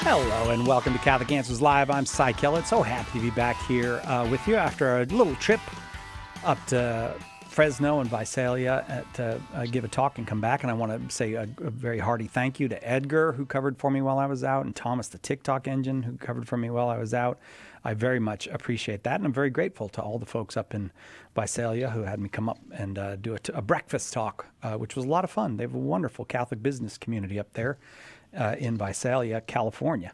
Hello and welcome to Catholic Answers Live. I'm Cy Kellett. So happy to be back here with you after a little trip up to Fresno and Visalia to give a talk and come back. And I want to say a very hearty thank you to Edgar, who covered for me while I was out, and Thomas, the TikTok engine, who covered for me while I was out. I very much appreciate that. And I'm very grateful to all the folks up in Visalia who had me come up and do a breakfast talk, which was a lot of fun. They have a wonderful Catholic business community up there in Visalia, California,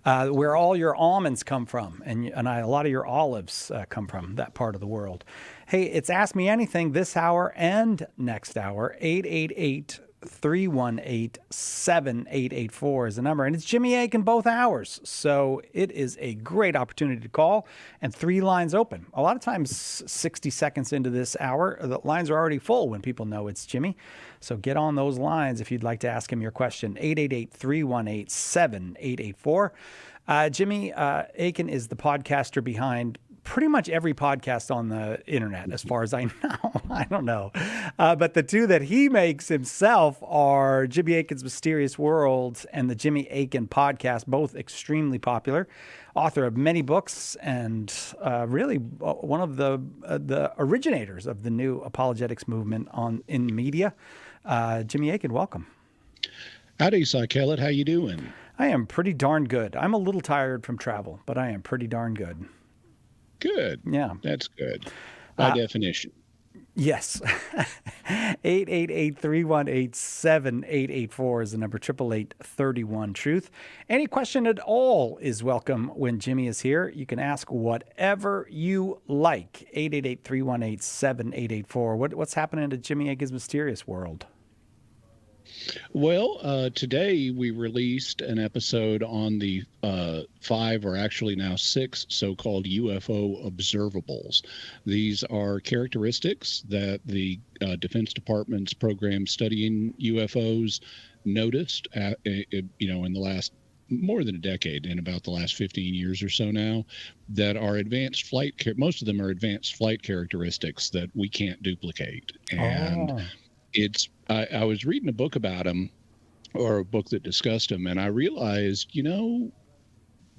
where all your almonds come from, and a lot of your olives come from that part of the world. Hey, it's Ask Me Anything this hour and next hour. 888-318-7884 is the number, and it's Jimmy Akin both hours. So it is a great opportunity to call, and 3 lines open. A lot of times, 60 seconds into this hour, the lines are already full when people know it's Jimmy. So get on those lines if you'd like to ask him your question. 888-318-7884. Jimmy Akin is the podcaster behind pretty much every podcast on the internet, as far as I know. I don't know. But the 2 that he makes himself are Jimmy Akin's Mysterious World and the Jimmy Akin Podcast, both extremely popular. Author of many books and really one of the originators of the new apologetics movement in media. Jimmy Akin, welcome. Howdy, Cy Kellett. How you doing? I am pretty darn good. I'm a little tired from travel, but I am pretty darn good. Good. Yeah. That's good. By definition. Yes. 888-318-7884 is the number. 888-31-TRUTH. Any question at all is welcome when Jimmy is here. You can ask whatever you like. 888-318-7884. What's happening to Jimmy Akin's Mysterious World? Well, today we released an episode on the 5, or actually now 6, so-called UFO observables. These are characteristics that the Defense Department's program studying UFOs noticed, in the last more than a decade, in about the last 15 years or so now, that are advanced flight. Most of them are advanced flight characteristics that we can't duplicate, and I was reading a book about them, or a book that discussed them, and I realized,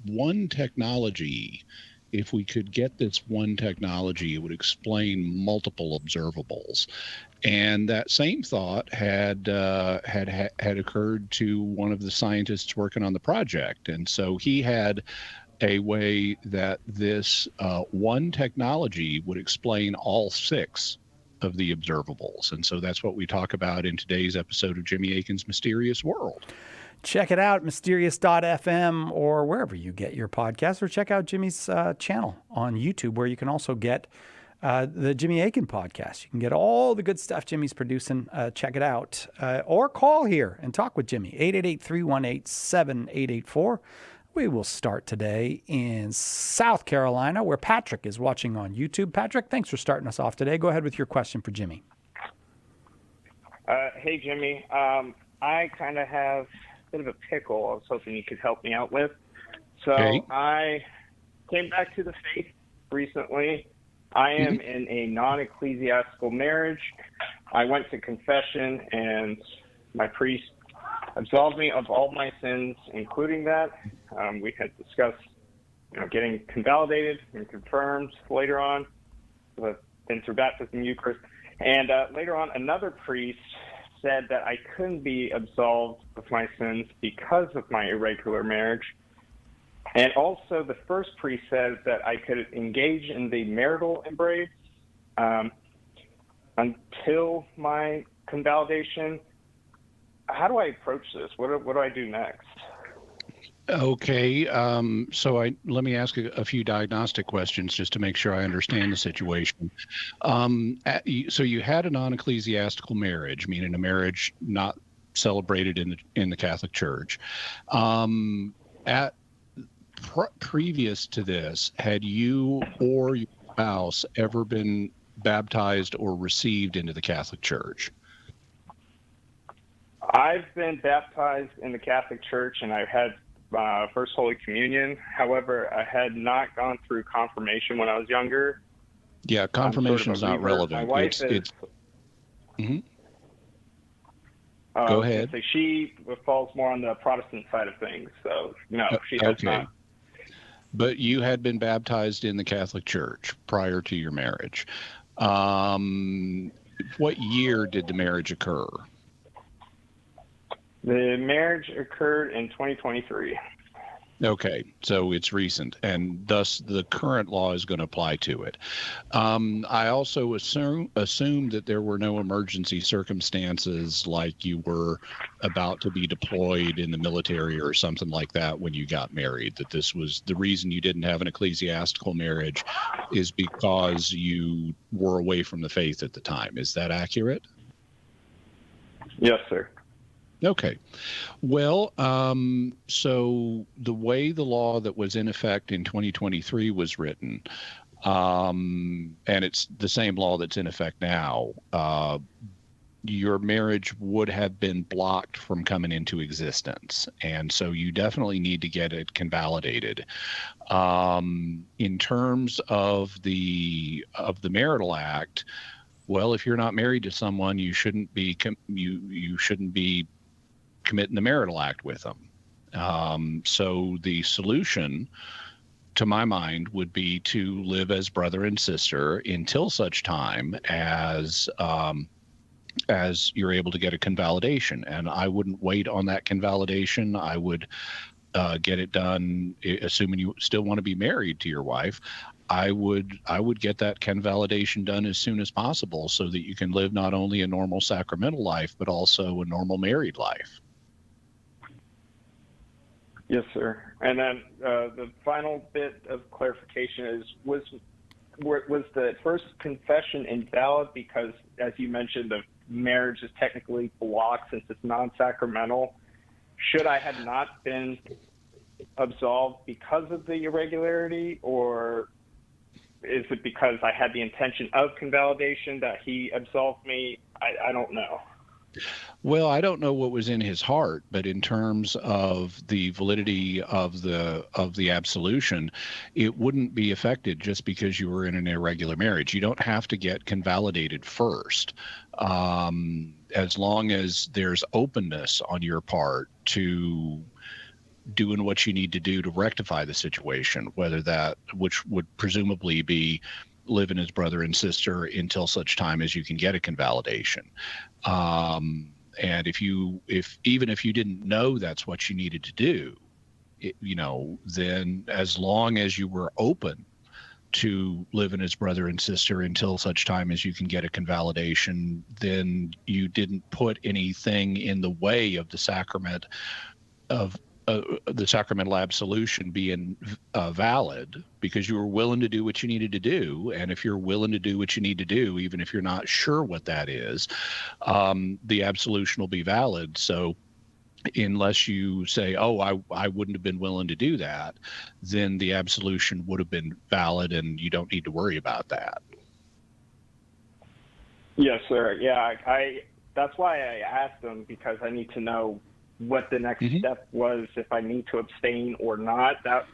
one technology, if we could get this one technology, it would explain multiple observables. And that same thought had occurred to one of the scientists working on the project. And so he had a way that this one technology would explain all 6 of the observables. And so that's what we talk about in today's episode of Jimmy Akin's Mysterious World. Check it out, mysterious.fm, or wherever you get your podcasts, or check out Jimmy's channel on YouTube, where you can also get the Jimmy Akin podcast. You can get all the good stuff Jimmy's producing. Check it out. Or call here and talk with Jimmy, 888-318-7884. We will start today in South Carolina, where Patrick is watching on YouTube. Patrick, thanks for starting us off today. Go ahead with your question for Jimmy. Hey, Jimmy. I kind of have a bit of a pickle I was hoping you could help me out with. So I came back to the faith recently. I am in a non-ecclesiastical marriage. I went to confession, and my priest absolved me of all my sins, including that. We had discussed, getting convalidated and confirmed later on. I've been through baptism, Eucharist. And later on, another priest said that I couldn't be absolved of my sins because of my irregular marriage. And also, the first priest said that I could engage in the marital embrace until my convalidation. How do I approach this? What do I do next? Okay, so let me ask a few diagnostic questions just to make sure I understand the situation. So you had a non-ecclesiastical marriage, meaning a marriage not celebrated in the Catholic Church. Previous to this, had you or your spouse ever been baptized or received into the Catholic Church? I've been baptized in the Catholic Church, and I've had First Holy Communion. However, I had not gone through confirmation when I was younger. Yeah, confirmation is not relevant. My wife is. Mm-hmm. Go ahead. So she falls more on the Protestant side of things. So no, she has not. But you had been baptized in the Catholic Church prior to your marriage. What year did the marriage occur? The marriage occurred in 2023. Okay, so it's recent, and thus the current law is going to apply to it. I also assume that there were no emergency circumstances, like you were about to be deployed in the military or something like that when you got married, that this was the reason you didn't have an ecclesiastical marriage is because you were away from the faith at the time. Is that accurate? Yes, sir. Okay. Well, so the way the law that was in effect in 2023 was written, and it's the same law that's in effect now, your marriage would have been blocked from coming into existence. And so you definitely need to get it convalidated. In terms of the marital act, well, if you're not married to someone, you shouldn't be you shouldn't be committing the marital act with them. So the solution, to my mind, would be to live as brother and sister until such time as you're able to get a convalidation. And I wouldn't wait on that convalidation. I would get it done, assuming you still want to be married to your wife. I would get that convalidation done as soon as possible so that you can live not only a normal sacramental life, but also a normal married life. Yes, sir. And then the final bit of clarification is, was the first confession invalid because, as you mentioned, the marriage is technically blocked since it's non-sacramental? Should I have not been absolved because of the irregularity, or is it because I had the intention of convalidation that he absolved me? I don't know. Well, I don't know what was in his heart, but in terms of the validity of the absolution, it wouldn't be affected just because you were in an irregular marriage. You don't have to get convalidated first, as long as there's openness on your part to doing what you need to do to rectify the situation, which would presumably be living as brother and sister until such time as you can get a convalidation. And even if you didn't know that's what you needed to do, then as long as you were open to living as brother and sister until such time as you can get a convalidation, then you didn't put anything in the way of the sacrament of the sacramental absolution being valid, because you were willing to do what you needed to do. And if you're willing to do what you need to do, even if you're not sure what that is, the absolution will be valid. So unless you say, oh, I wouldn't have been willing to do that, then the absolution would have been valid and you don't need to worry about that. Yes, sir. Yeah, that's why I asked him, because I need to know what the next step was, if I need to abstain or not. That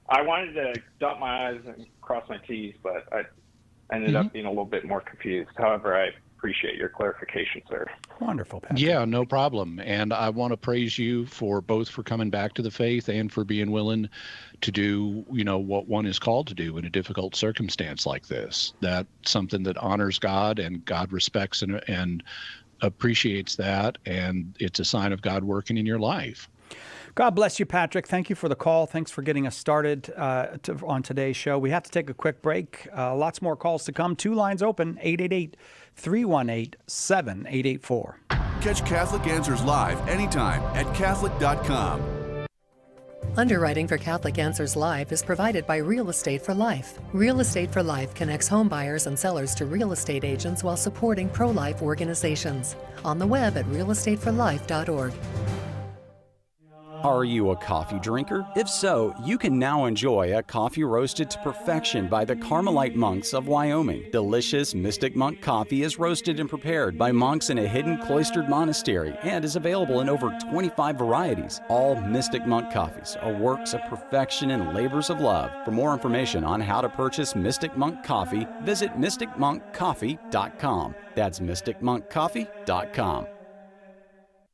I wanted to dot my I's and cross my T's, but I ended up being a little bit more confused. However, I appreciate your clarification, sir. Wonderful, Patrick. Yeah, no problem. And I want to praise you for coming back to the faith and for being willing to do, what one is called to do in a difficult circumstance like this. That's something that honors God, and God respects and appreciates that, and it's a sign of God working in your life. God bless you, Patrick. Thank you for the call. Thanks for getting us started on today's show. We have to take a quick break. Lots more calls to come. 2 lines open, 888-318-7884. Catch Catholic Answers live anytime at Catholic.com. Underwriting for Catholic Answers Live is provided by Real Estate for Life. Real Estate for Life connects home buyers and sellers to real estate agents while supporting pro-life organizations. On the web at realestateforlife.org. Are you a coffee drinker? If so, you can now enjoy a coffee roasted to perfection by the Carmelite monks of Wyoming. Delicious Mystic Monk coffee is roasted and prepared by monks in a hidden cloistered monastery and is available in over 25 varieties. All Mystic Monk coffees are works of perfection and labors of love. For more information on how to purchase Mystic Monk coffee, visit mysticmonkcoffee.com. That's mysticmonkcoffee.com.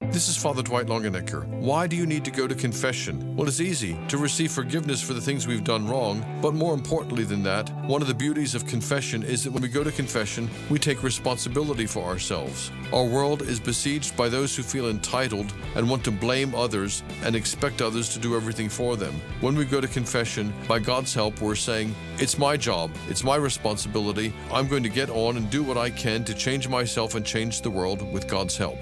This is Father Dwight Longenecker. Why do you need to go to confession? Well, it's easy to receive forgiveness for the things we've done wrong, but more importantly than that, one of the beauties of confession is that when we go to confession, we take responsibility for ourselves. Our world is besieged by those who feel entitled and want to blame others and expect others to do everything for them. When we go to confession, by God's help, we're saying, it's my job, it's my responsibility, I'm going to get on and do what I can to change myself and change the world with God's help.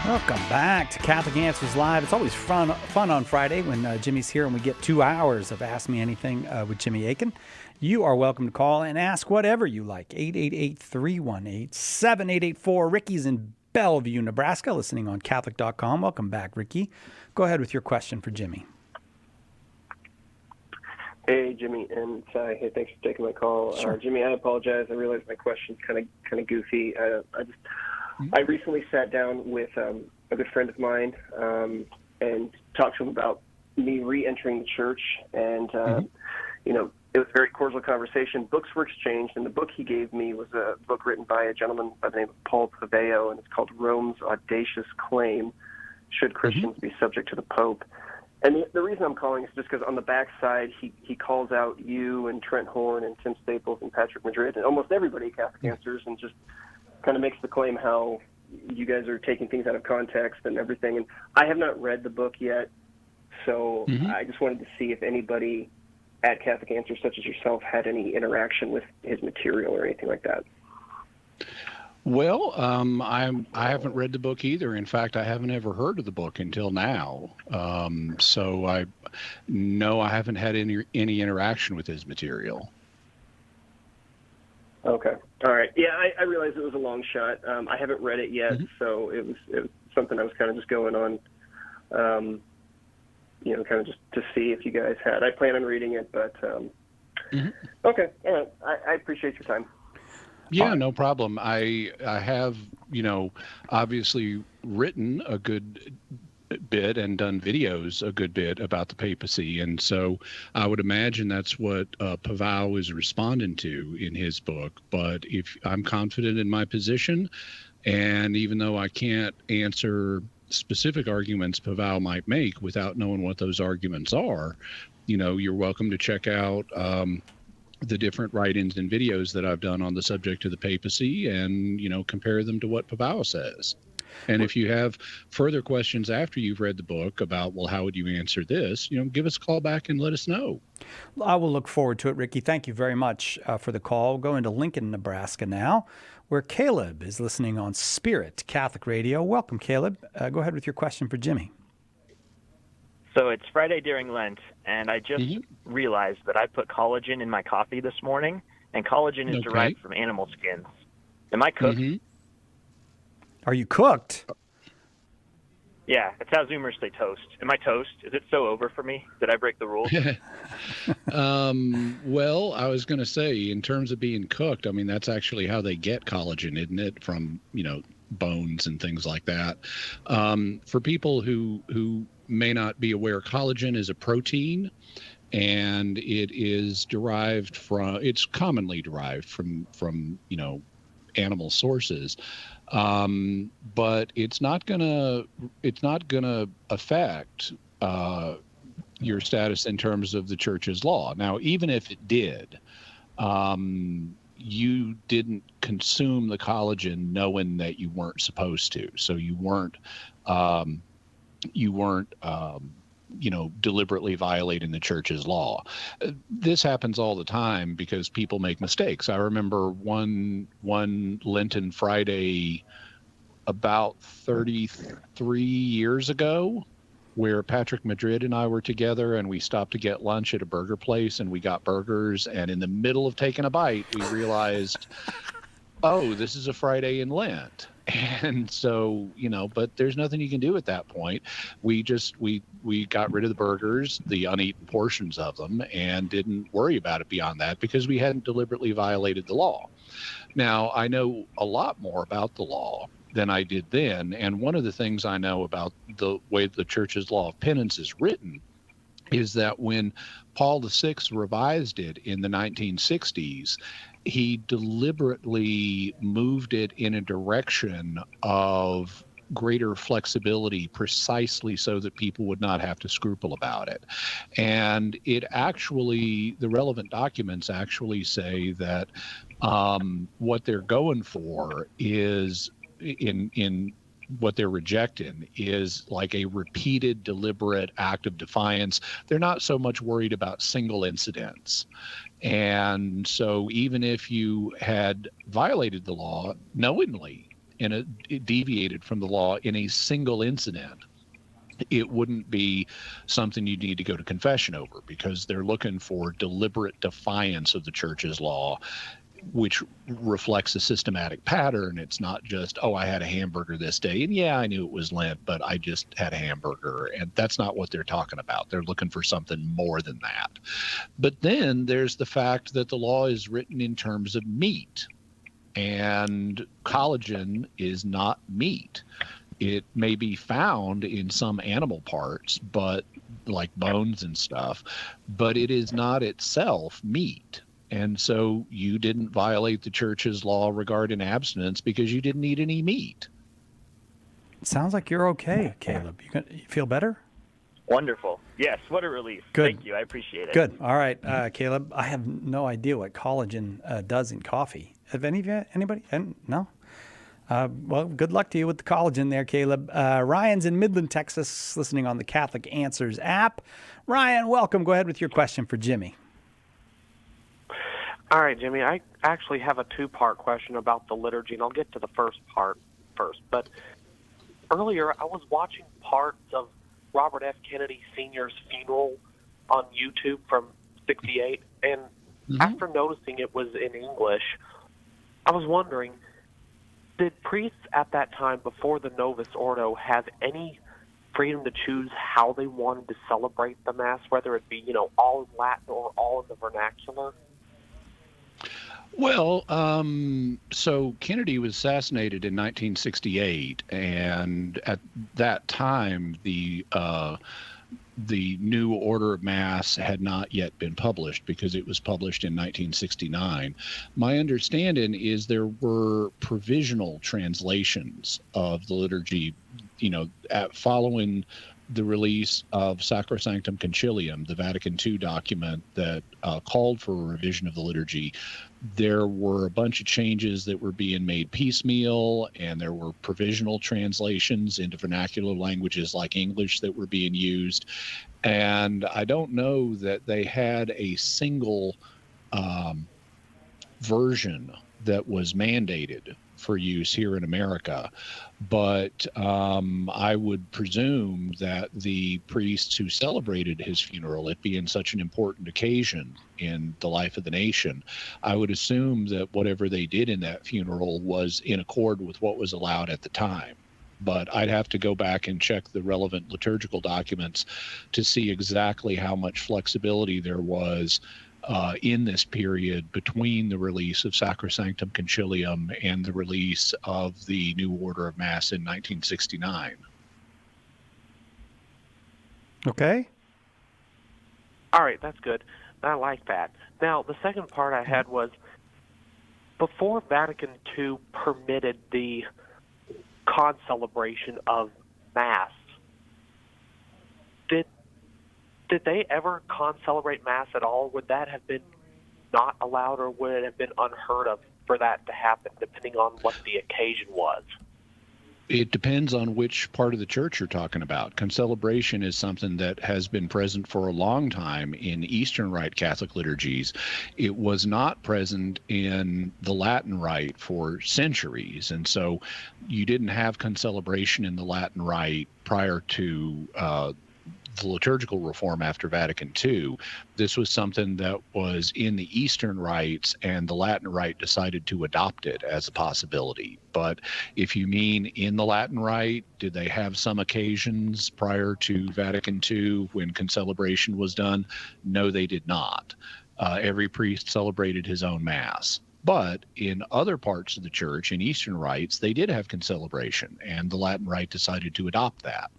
Welcome back to Catholic Answers Live. It's always fun on Friday when Jimmy's here and we get 2 hours of Ask Me Anything with Jimmy Akin. You are welcome to call and ask whatever you like. 888-318-7884. Ricky's in Bellevue, Nebraska, listening on Catholic.com. Welcome back, Ricky. Go ahead with your question for Jimmy. Hey, Jimmy and Ty. Hey, thanks for taking my call. Sure. Jimmy, I apologize. I realize my question's kind of goofy. I recently sat down with a good friend of mine and talked to him about me re-entering the church. And, you know, it was a very cordial conversation. Books were exchanged, and the book he gave me was a book written by a gentleman by the name of Paul Paveo, and it's called Rome's Audacious Claim, Should Christians Be Subject to the Pope? And the reason I'm calling is just because on the backside he calls out you and Trent Horn and Tim Staples and Patrick Madrid and almost everybody at Catholic Answers, and just kind of makes the claim how you guys are taking things out of context and everything. And I have not read the book yet, so I just wanted to see if anybody at Catholic Answers, such as yourself, had any interaction with his material or anything like that. Well, I haven't read the book either. In fact, I haven't ever heard of the book until now. So I haven't had any interaction with his material. Okay. All right. Yeah, I realized it was a long shot. I haven't read it yet, so it was something I was kind of just going on, you know, kind of just to see if you guys had. I plan on reading it, but okay. All right. I appreciate your time. Yeah, no problem. I have, you know, obviously written a good bit and done videos a good bit about the papacy, and so I would imagine that's what Pavao is responding to in his book. But if I'm confident in my position, and even though I can't answer specific arguments Pavao might make without knowing what those arguments are, you know, you're welcome to check out the different write-ins and videos that I've done on the subject of the papacy, and, you know, compare them to what Pavao says. And if you have further questions after you've read the book about, well, how would you answer this, you know, give us a call back and let us know. I will look forward to it, Ricky. Thank you very much for the call. We'll go into Lincoln, Nebraska now, where Caleb is listening on Spirit Catholic Radio. Welcome, Caleb. Go ahead with your question for Jimmy. So it's Friday during Lent, and I just realized that I put collagen in my coffee this morning, and collagen is derived from animal skins. Am I cooked? Are you cooked? Yeah, it's how Zoomers say toast. Am I toast? Is it so over for me? Did I break the rules? Well, I was going to say, in terms of being cooked, I mean, that's actually how they get collagen, isn't it? From, you know, bones and things like that. For people who may not be aware, collagen is a protein, and it's commonly derived from you know, animal sources. But it's not gonna affect your status in terms of the church's law. Now, even if it did, you didn't consume the collagen knowing that you weren't supposed to. So you weren't you know, deliberately violating the church's law. This happens all the time because people make mistakes. I remember one Lenten Friday about 33 years ago, where Patrick Madrid and I were together, and we stopped to get lunch at a burger place, and we got burgers, and in the middle of taking a bite, we realized, oh, this is a Friday in Lent. And so, you know, but there's nothing you can do at that point. We got rid of the burgers, the uneaten portions of them, and didn't worry about it beyond that because we hadn't deliberately violated the law. Now, I know a lot more about the law than I did then. And one of the things I know about the way the church's law of penance is written is that when Paul VI revised it in the 1960s, he deliberately moved it in a direction of greater flexibility precisely so that people would not have to scruple about it. And it actually, the relevant documents actually say that what they're going for is in what they're rejecting is like a repeated, deliberate act of defiance. They're not so much worried about single incidents. And so even if you had violated the law knowingly and deviated from the law in a single incident, it wouldn't be something you need to go to confession over, because they're looking for deliberate defiance of the church's law, which reflects a systematic pattern. It's not just, oh, I had a hamburger this day, and yeah, I knew it was Lent, but I just had a hamburger. And that's not what they're talking about. They're looking for something more than that. But then there's the fact that the law is written in terms of meat, and collagen is not meat. It may be found in some animal parts, but like bones and stuff, but it is not itself meat. And so you didn't violate the church's law regarding abstinence because you didn't eat any meat. Sounds like you're okay, Caleb. You feel better? Wonderful. Yes, what a relief. Good. Thank you. I appreciate it. Good. All right, Caleb, I have no idea what collagen does in coffee. Have anybody? No? Well, good luck to you with the collagen there, Caleb. Ryan's in Midland, Texas, listening on the Catholic Answers app. Ryan, welcome. Go ahead with your question for Jimmy. All right, Jimmy, I actually have a two-part question about the liturgy, and I'll get to the first part first. But earlier, I was watching parts of Robert F. Kennedy Sr.'s funeral on YouTube from '68, and after noticing it was in English, I was wondering, did priests at that time, before the Novus Ordo, have any freedom to choose how they wanted to celebrate the Mass, whether it be, all in Latin or all in the vernacular? Well, so Kennedy was assassinated in 1968, and at that time, the new Order of Mass had not yet been published because it was published in 1969. My understanding is there were provisional translations of the liturgy, following the release of Sacrosanctum Concilium, the Vatican II document that called for a revision of the liturgy. There were a bunch of changes that were being made piecemeal, and there were provisional translations into vernacular languages like English that were being used. And I don't know that they had a single version that was mandated for use here in America, but I would presume that the priests who celebrated his funeral, it being such an important occasion in the life of the nation, I would assume that whatever they did in that funeral was in accord with what was allowed at the time. But I'd have to go back and check the relevant liturgical documents to see exactly how much flexibility there was in this period between the release of Sacrosanctum Concilium and the release of the New Order of Mass in 1969. Okay. All right, that's good. I like that. Now, the second part I had was, before Vatican II permitted the concelebration of Mass, did they ever concelebrate Mass at all? Would that have been not allowed, or would it have been unheard of for that to happen, depending on what the occasion was? It depends on which part of the church you're talking about. Concelebration is something that has been present for a long time in Eastern Rite Catholic liturgies. It was not present in the Latin Rite for centuries, and so you didn't have concelebration in the Latin Rite prior to the liturgical reform after Vatican II. This was something that was in the Eastern rites, and the Latin Rite decided to adopt it as a possibility. But if you mean in the Latin Rite, did they have some occasions prior to Vatican II when concelebration was done? No, they did not. Every priest celebrated his own Mass. But in other parts of the church, in Eastern rites, they did have concelebration, and the Latin Rite decided to adopt that.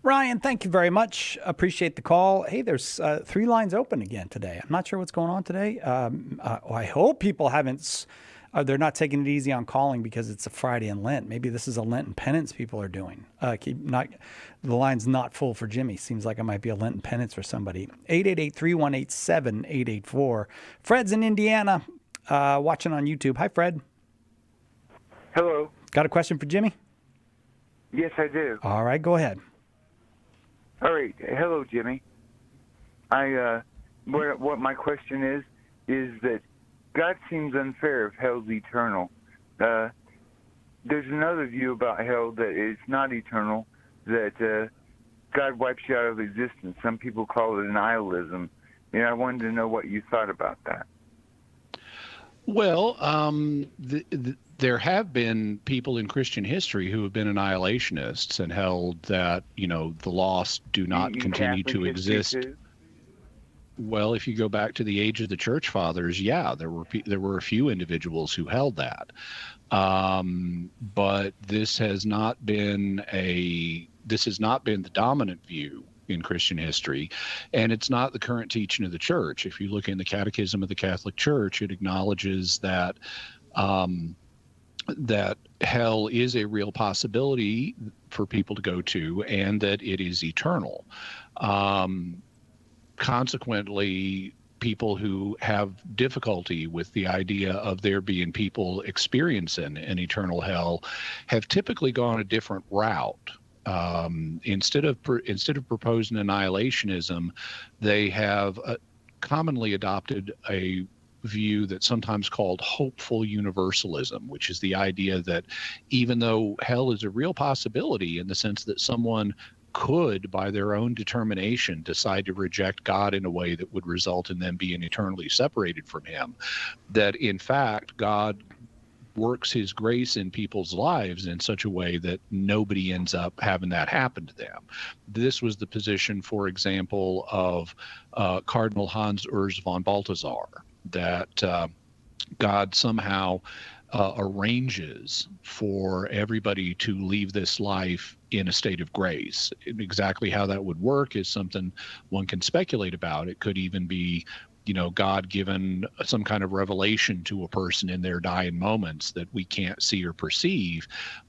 Ryan, thank you very much. Appreciate the call. Hey, there's 3 lines open again today. I'm not sure what's going on today. I hope people haven't. They're not taking it easy on calling because it's a Friday in Lent. Maybe this is a Lenten penance people are doing. The line's not full for Jimmy. Seems like it might be a Lenten penance for somebody. 888-318-7884. Fred's in Indiana, watching on YouTube. Hi, Fred. Hello. Got a question for Jimmy? Yes, I do. All right, go ahead. All right. Hello, Jimmy. What my question is that God seems unfair if hell's eternal. There's another view about hell that it's not eternal, that God wipes you out of existence. Some people call it nihilism. And I wanted to know what you thought about that. Well, there have been people in Christian history who have been annihilationists and held that, the lost do not continue to exist. Too? Well, if you go back to the age of the church fathers, yeah, there were a few individuals who held that. But this has not been the dominant view in Christian history, and it's not the current teaching of the church. If you look in the Catechism of the Catholic Church, it acknowledges that that hell is a real possibility for people to go to, and that it is eternal. Consequently, people who have difficulty with the idea of there being people experiencing an eternal hell have typically gone a different route. Instead of proposing annihilationism, they have commonly adopted a view that's sometimes called hopeful universalism, which is the idea that even though hell is a real possibility in the sense that someone could, by their own determination, decide to reject God in a way that would result in them being eternally separated from him, that in fact God works his grace in people's lives in such a way that nobody ends up having that happen to them. This was the position, for example, of Cardinal Hans Urs von Balthasar, that God somehow arranges for everybody to leave this life in a state of grace. Exactly how that would work is something one can speculate about. It could even be, God given some kind of revelation to a person in their dying moments that we can't see or perceive,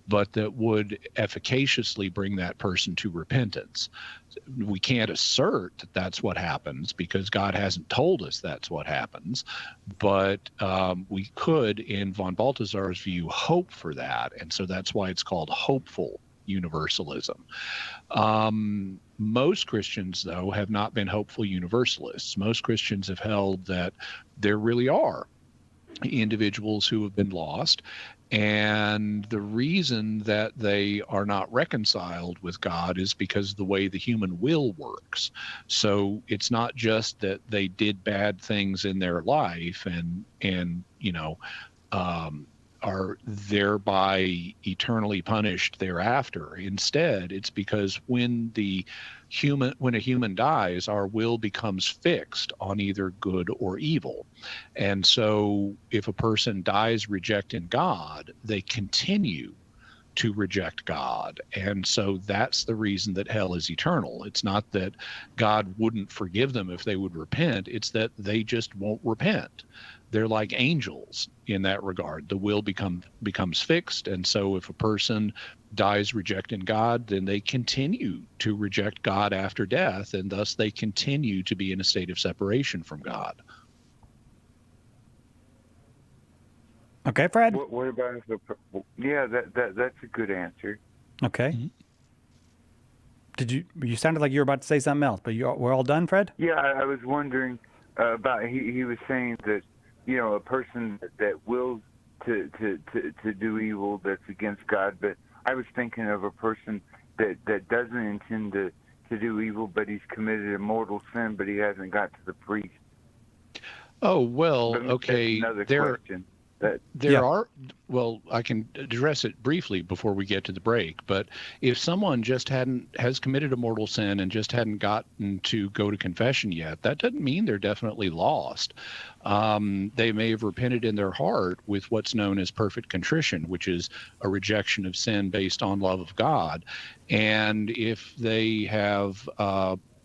but that would efficaciously bring that person to repentance. We can't assert that that's what happens because God hasn't told us that's what happens, but we could, in von Balthasar's view, hope for that. And so that's why it's called hopeful universalism. Most Christians, though, have not been hopeful universalists. Most Christians have held that there really are individuals who have been lost, and the reason that they are not reconciled with God is because of the way the human will works. So it's not just that they did bad things in their life and are thereby eternally punished thereafter. Instead, it's because when a human dies, our will becomes fixed on either good or evil. And so if a person dies rejecting God, they continue to reject God. And so that's the reason that hell is eternal. It's not that God wouldn't forgive them if they would repent. It's that they just won't repent. They're like angels in that regard. The will becomes fixed. And so if a person dies rejecting God, then they continue to reject God after death, and thus they continue to be in a state of separation from God. Okay, Fred? What about if that's a good answer. Okay. Mm-hmm. You sounded like you were about to say something else, but we're all done, Fred? Yeah, I was wondering about, he was saying that, a person that wills to do evil that's against God, but I was thinking of a person that doesn't intend to do evil, but he's committed a mortal sin, but he hasn't got to the priest. Oh, well, okay. Another question. There are, well, I can address it briefly before we get to the break, but if someone just has committed a mortal sin and just hadn't gotten to go to confession yet, that doesn't mean they're definitely lost. They may have repented in their heart with what's known as perfect contrition, which is a rejection of sin based on love of God. And if they have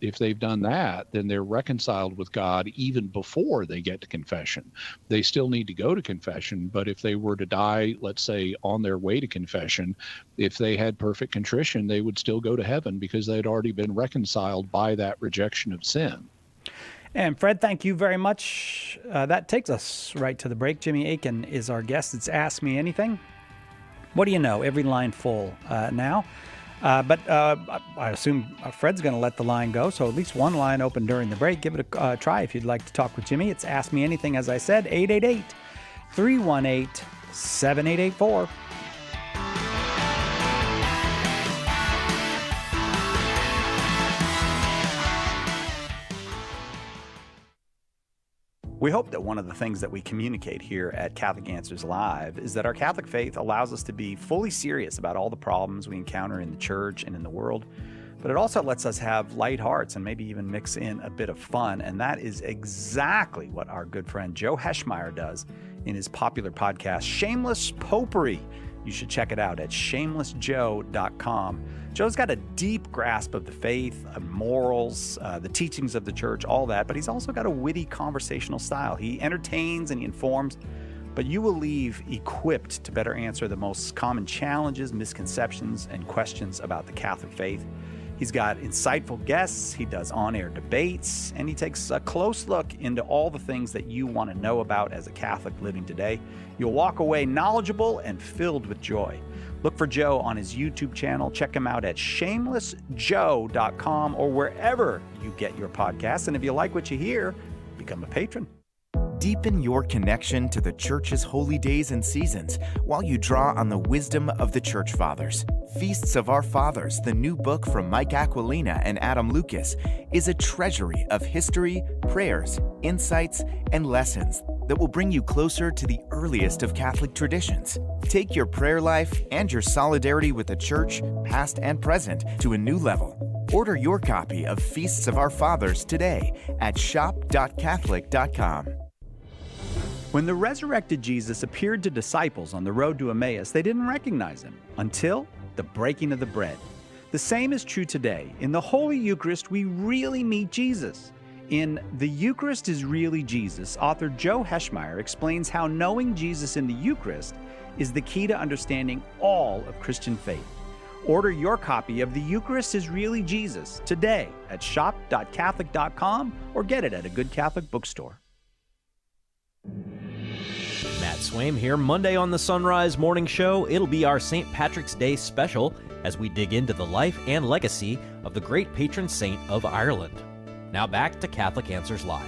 if they've done that, then they're reconciled with God even before they get to confession. They still need to go to confession, but if they were to die, let's say, on their way to confession, if they had perfect contrition, they would still go to heaven because they'd already been reconciled by that rejection of sin. And Fred, thank you very much. That takes us right to the break. Jimmy Akin is our guest. It's Ask Me Anything. What do you know? Every line full now. But I assume Fred's going to let the line go, so at least one line open during the break. Give it a try if you'd like to talk with Jimmy. It's Ask Me Anything, as I said, 888-318-7884. We hope that one of the things that we communicate here at Catholic Answers Live is that our Catholic faith allows us to be fully serious about all the problems we encounter in the church and in the world, but it also lets us have light hearts and maybe even mix in a bit of fun, and that is exactly what our good friend Joe Heschmeyer does in his popular podcast, Shameless Popery. You should check it out at shamelessjoe.com. Joe's got a deep grasp of the faith, morals, the teachings of the church, all that, but he's also got a witty conversational style. He entertains and he informs, but you will leave equipped to better answer the most common challenges, misconceptions, and questions about the Catholic faith. He's got insightful guests, he does on-air debates, and he takes a close look into all the things that you want to know about as a Catholic living today. You'll walk away knowledgeable and filled with joy. Look for Joe on his YouTube channel. Check him out at shamelessjoe.com or wherever you get your podcasts. And if you like what you hear, become a patron. Deepen your connection to the Church's holy days and seasons while you draw on the wisdom of the Church Fathers. Feasts of Our Fathers, the new book from Mike Aquilina and Adam Lucas, is a treasury of history, prayers, insights, and lessons that will bring you closer to the earliest of Catholic traditions. Take your prayer life and your solidarity with the Church, past and present, to a new level. Order your copy of Feasts of Our Fathers today at shop.catholic.com. When the resurrected Jesus appeared to disciples on the road to Emmaus, they didn't recognize him until the breaking of the bread. The same is true today. In the Holy Eucharist, we really meet Jesus. In The Eucharist is Really Jesus, author Joe Heschmeyer explains how knowing Jesus in the Eucharist is the key to understanding all of Christian faith. Order your copy of The Eucharist is Really Jesus today at shop.catholic.com or get it at a good Catholic bookstore. Matt Swaim here. Monday on the Sunrise Morning Show, it'll be our St. Patrick's Day special as we dig into the life and legacy of the great patron saint of Ireland. Now back to Catholic Answers Live.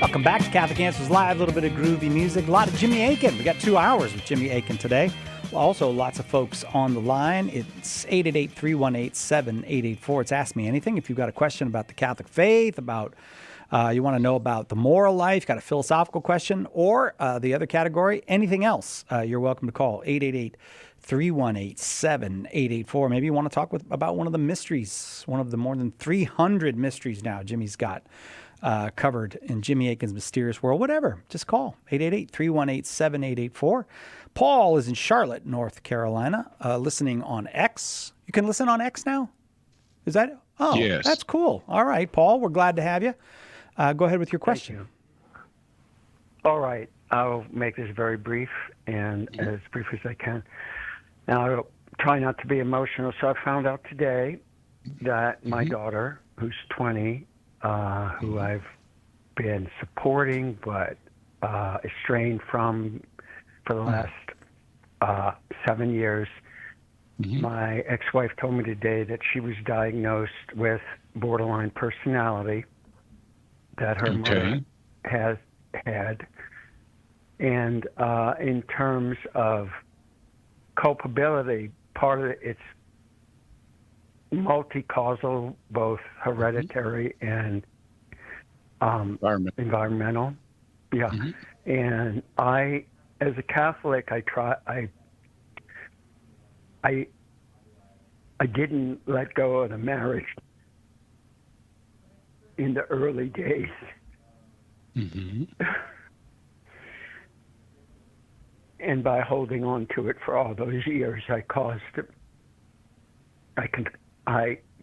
Welcome back to Catholic Answers Live. A little bit of groovy music, a lot of Jimmy Akin. We got 2 hours with Jimmy Akin today. Also, lots of folks on the line. It's 888-318-7884. It's Ask Me Anything. If you've got a question about the Catholic faith, about you want to know about the moral life, got a philosophical question, or the other category, anything else, you're welcome to call 888-318-7884. Maybe you want to talk about one of the mysteries, one of the more than 300 mysteries now Jimmy's got covered in Jimmy Akin's Mysterious World. Whatever, just call 888-318-7884. Paul is in Charlotte, North Carolina, listening on X. You can listen on X now? Is that? Oh, yes. That's cool. All right, Paul, we're glad to have you. Go ahead with your question. Thank you. All right. I'll make this very brief and as brief as I can. Now, I'll try not to be emotional. So I found out today that my daughter, who's 20, who I've been supporting but estranged from for the last 7 years, my ex-wife told me today that she was diagnosed with borderline personality, that her mother has had. And in terms of culpability, part of it, it's multi-causal, both hereditary and environmental. Yeah. And I, as a Catholic, I didn't let go of the marriage in the early days. And by holding on to it for all those years, I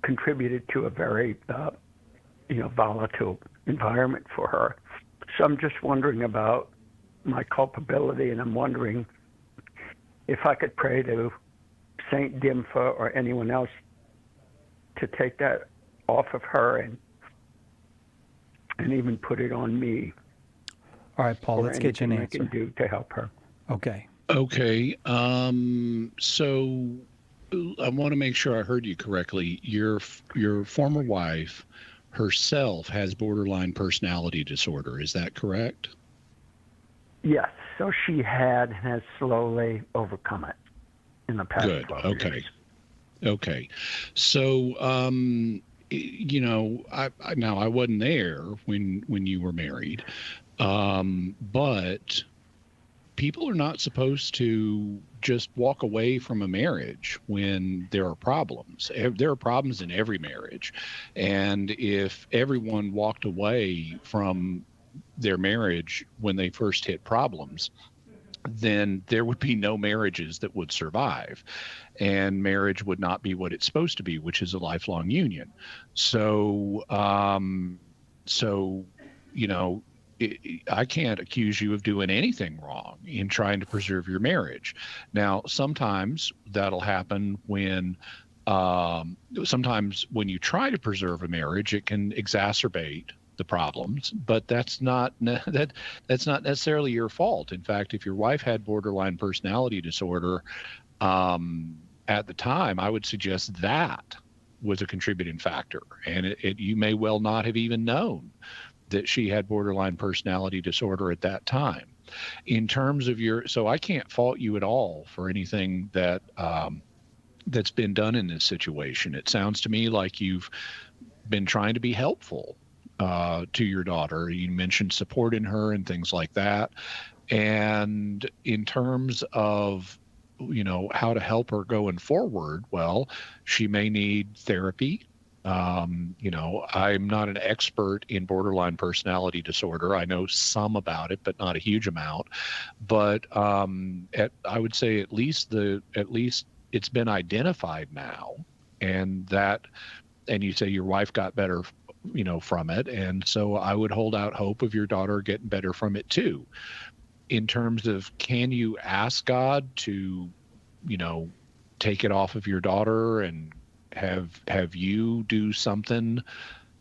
contributed to a very, volatile environment for her. So I'm just wondering about my culpability, and I'm wondering if I could pray to Saint Dimfa or anyone else to take that off of her and even put it on me. All right, Paul, let's get you an answer. I can do to help her. Okay. Okay. So I want to make sure I heard you correctly. Your former wife herself has borderline personality disorder. Is that correct? Yes. So she has slowly overcome it in the past 12 years. Okay. So, I wasn't there when you were married, but people are not supposed to just walk away from a marriage when there are problems. There are problems in every marriage. And if everyone walked away from their marriage when they first hit problems, then there would be no marriages that would survive, and marriage would not be what it's supposed to be, which is a lifelong union. So, I can't accuse you of doing anything wrong in trying to preserve your marriage. Now, sometimes that'll happen when you try to preserve a marriage, it can exacerbate the problems, but that's not necessarily your fault. In fact, if your wife had borderline personality disorder at the time, I would suggest that was a contributing factor, and you may well not have even known that she had borderline personality disorder at that time. In terms of so I can't fault you at all for anything that's been done in this situation. It sounds to me like you've been trying to be helpful to your daughter. You mentioned supporting her and things like that. And in terms of, how to help her going forward, well, she may need therapy. I'm not an expert in borderline personality disorder. I know some about it, but not a huge amount. But I would say at least it's been identified now, and you say your wife got better from it. And so I would hold out hope of your daughter getting better from it too. In terms of, can you ask God to, take it off of your daughter and have you do something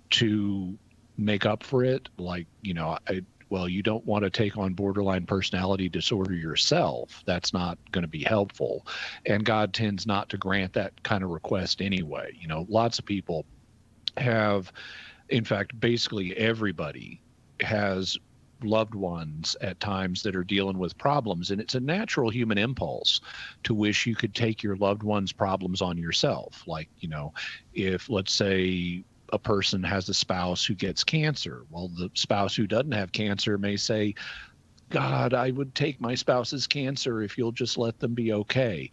to make up for it? Like, you don't want to take on borderline personality disorder yourself. That's not going to be helpful. And God tends not to grant that kind of request anyway. Lots of people have, in fact, basically everybody has loved ones at times that are dealing with problems, and it's a natural human impulse to wish you could take your loved one's problems on yourself. Like, if, let's say, a person has a spouse who gets cancer, well, the spouse who doesn't have cancer may say, God, I would take my spouse's cancer if you'll just let them be okay.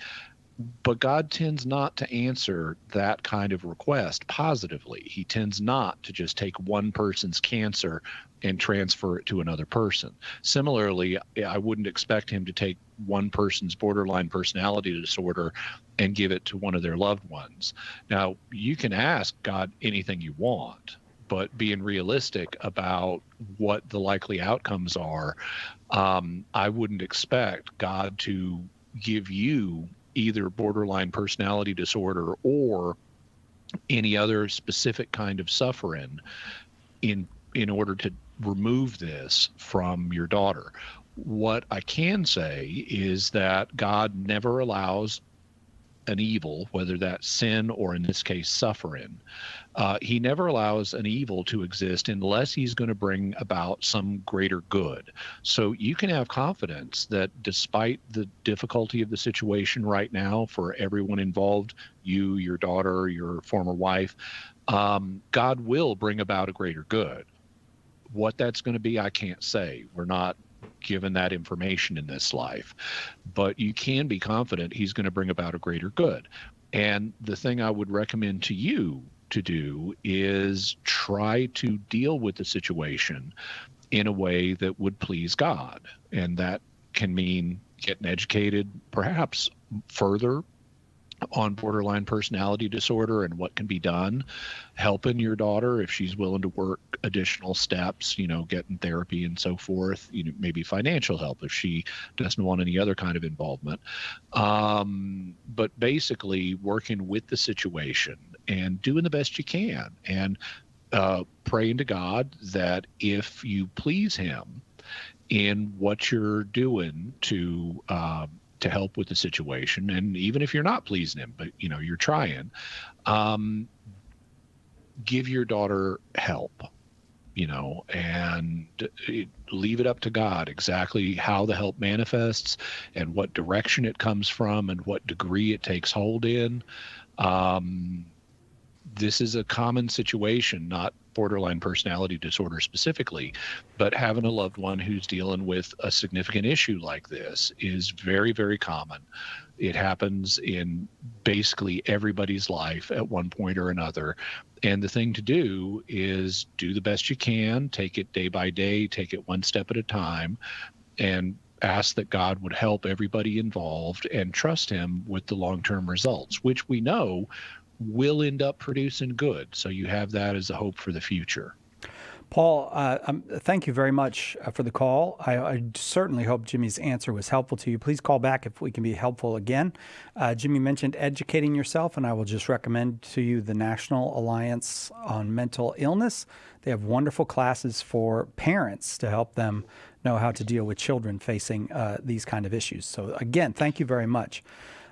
But God tends not to answer that kind of request positively. He tends not to just take one person's cancer and transfer it to another person. Similarly, I wouldn't expect him to take one person's borderline personality disorder and give it to one of their loved ones. Now, you can ask God anything you want, but being realistic about what the likely outcomes are, I wouldn't expect God to give you either borderline personality disorder or any other specific kind of suffering in order to remove this from your daughter. What I can say is that God never allows an evil, whether that's sin or in this case suffering. He never allows an evil to exist unless he's going to bring about some greater good. So you can have confidence that despite the difficulty of the situation right now for everyone involved, you, your daughter, your former wife, God will bring about a greater good. What that's going to be, I can't say. We're not given that information in this life, but you can be confident he's going to bring about a greater good. And the thing I would recommend to you to do is try to deal with the situation in a way that would please God. And that can mean getting educated, perhaps further on borderline personality disorder and what can be done, helping your daughter if she's willing to work additional steps, getting therapy and so forth, maybe financial help if she doesn't want any other kind of involvement. But basically working with the situation and doing the best you can and praying to God that if you please him in what you're doing to help with the situation, and even if you're not pleasing him, but you're trying, give your daughter help, and leave it up to God exactly how the help manifests and what direction it comes from and what degree it takes hold in. This is a common situation, not borderline personality disorder specifically, but having a loved one who's dealing with a significant issue like this is very, very common. It happens in basically everybody's life at one point or another. And the thing to do is do the best you can, take it day by day, take it one step at a time, and ask that God would help everybody involved and trust him with the long-term results, which we know will end up producing good. So you have that as a hope for the future. Paul, thank you very much for the call. I certainly hope Jimmy's answer was helpful to you. Please call back if we can be helpful again. Jimmy mentioned educating yourself, and I will just recommend to you the National Alliance on Mental Illness. They have wonderful classes for parents to help them know how to deal with children facing these kind of issues. So again, thank you very much.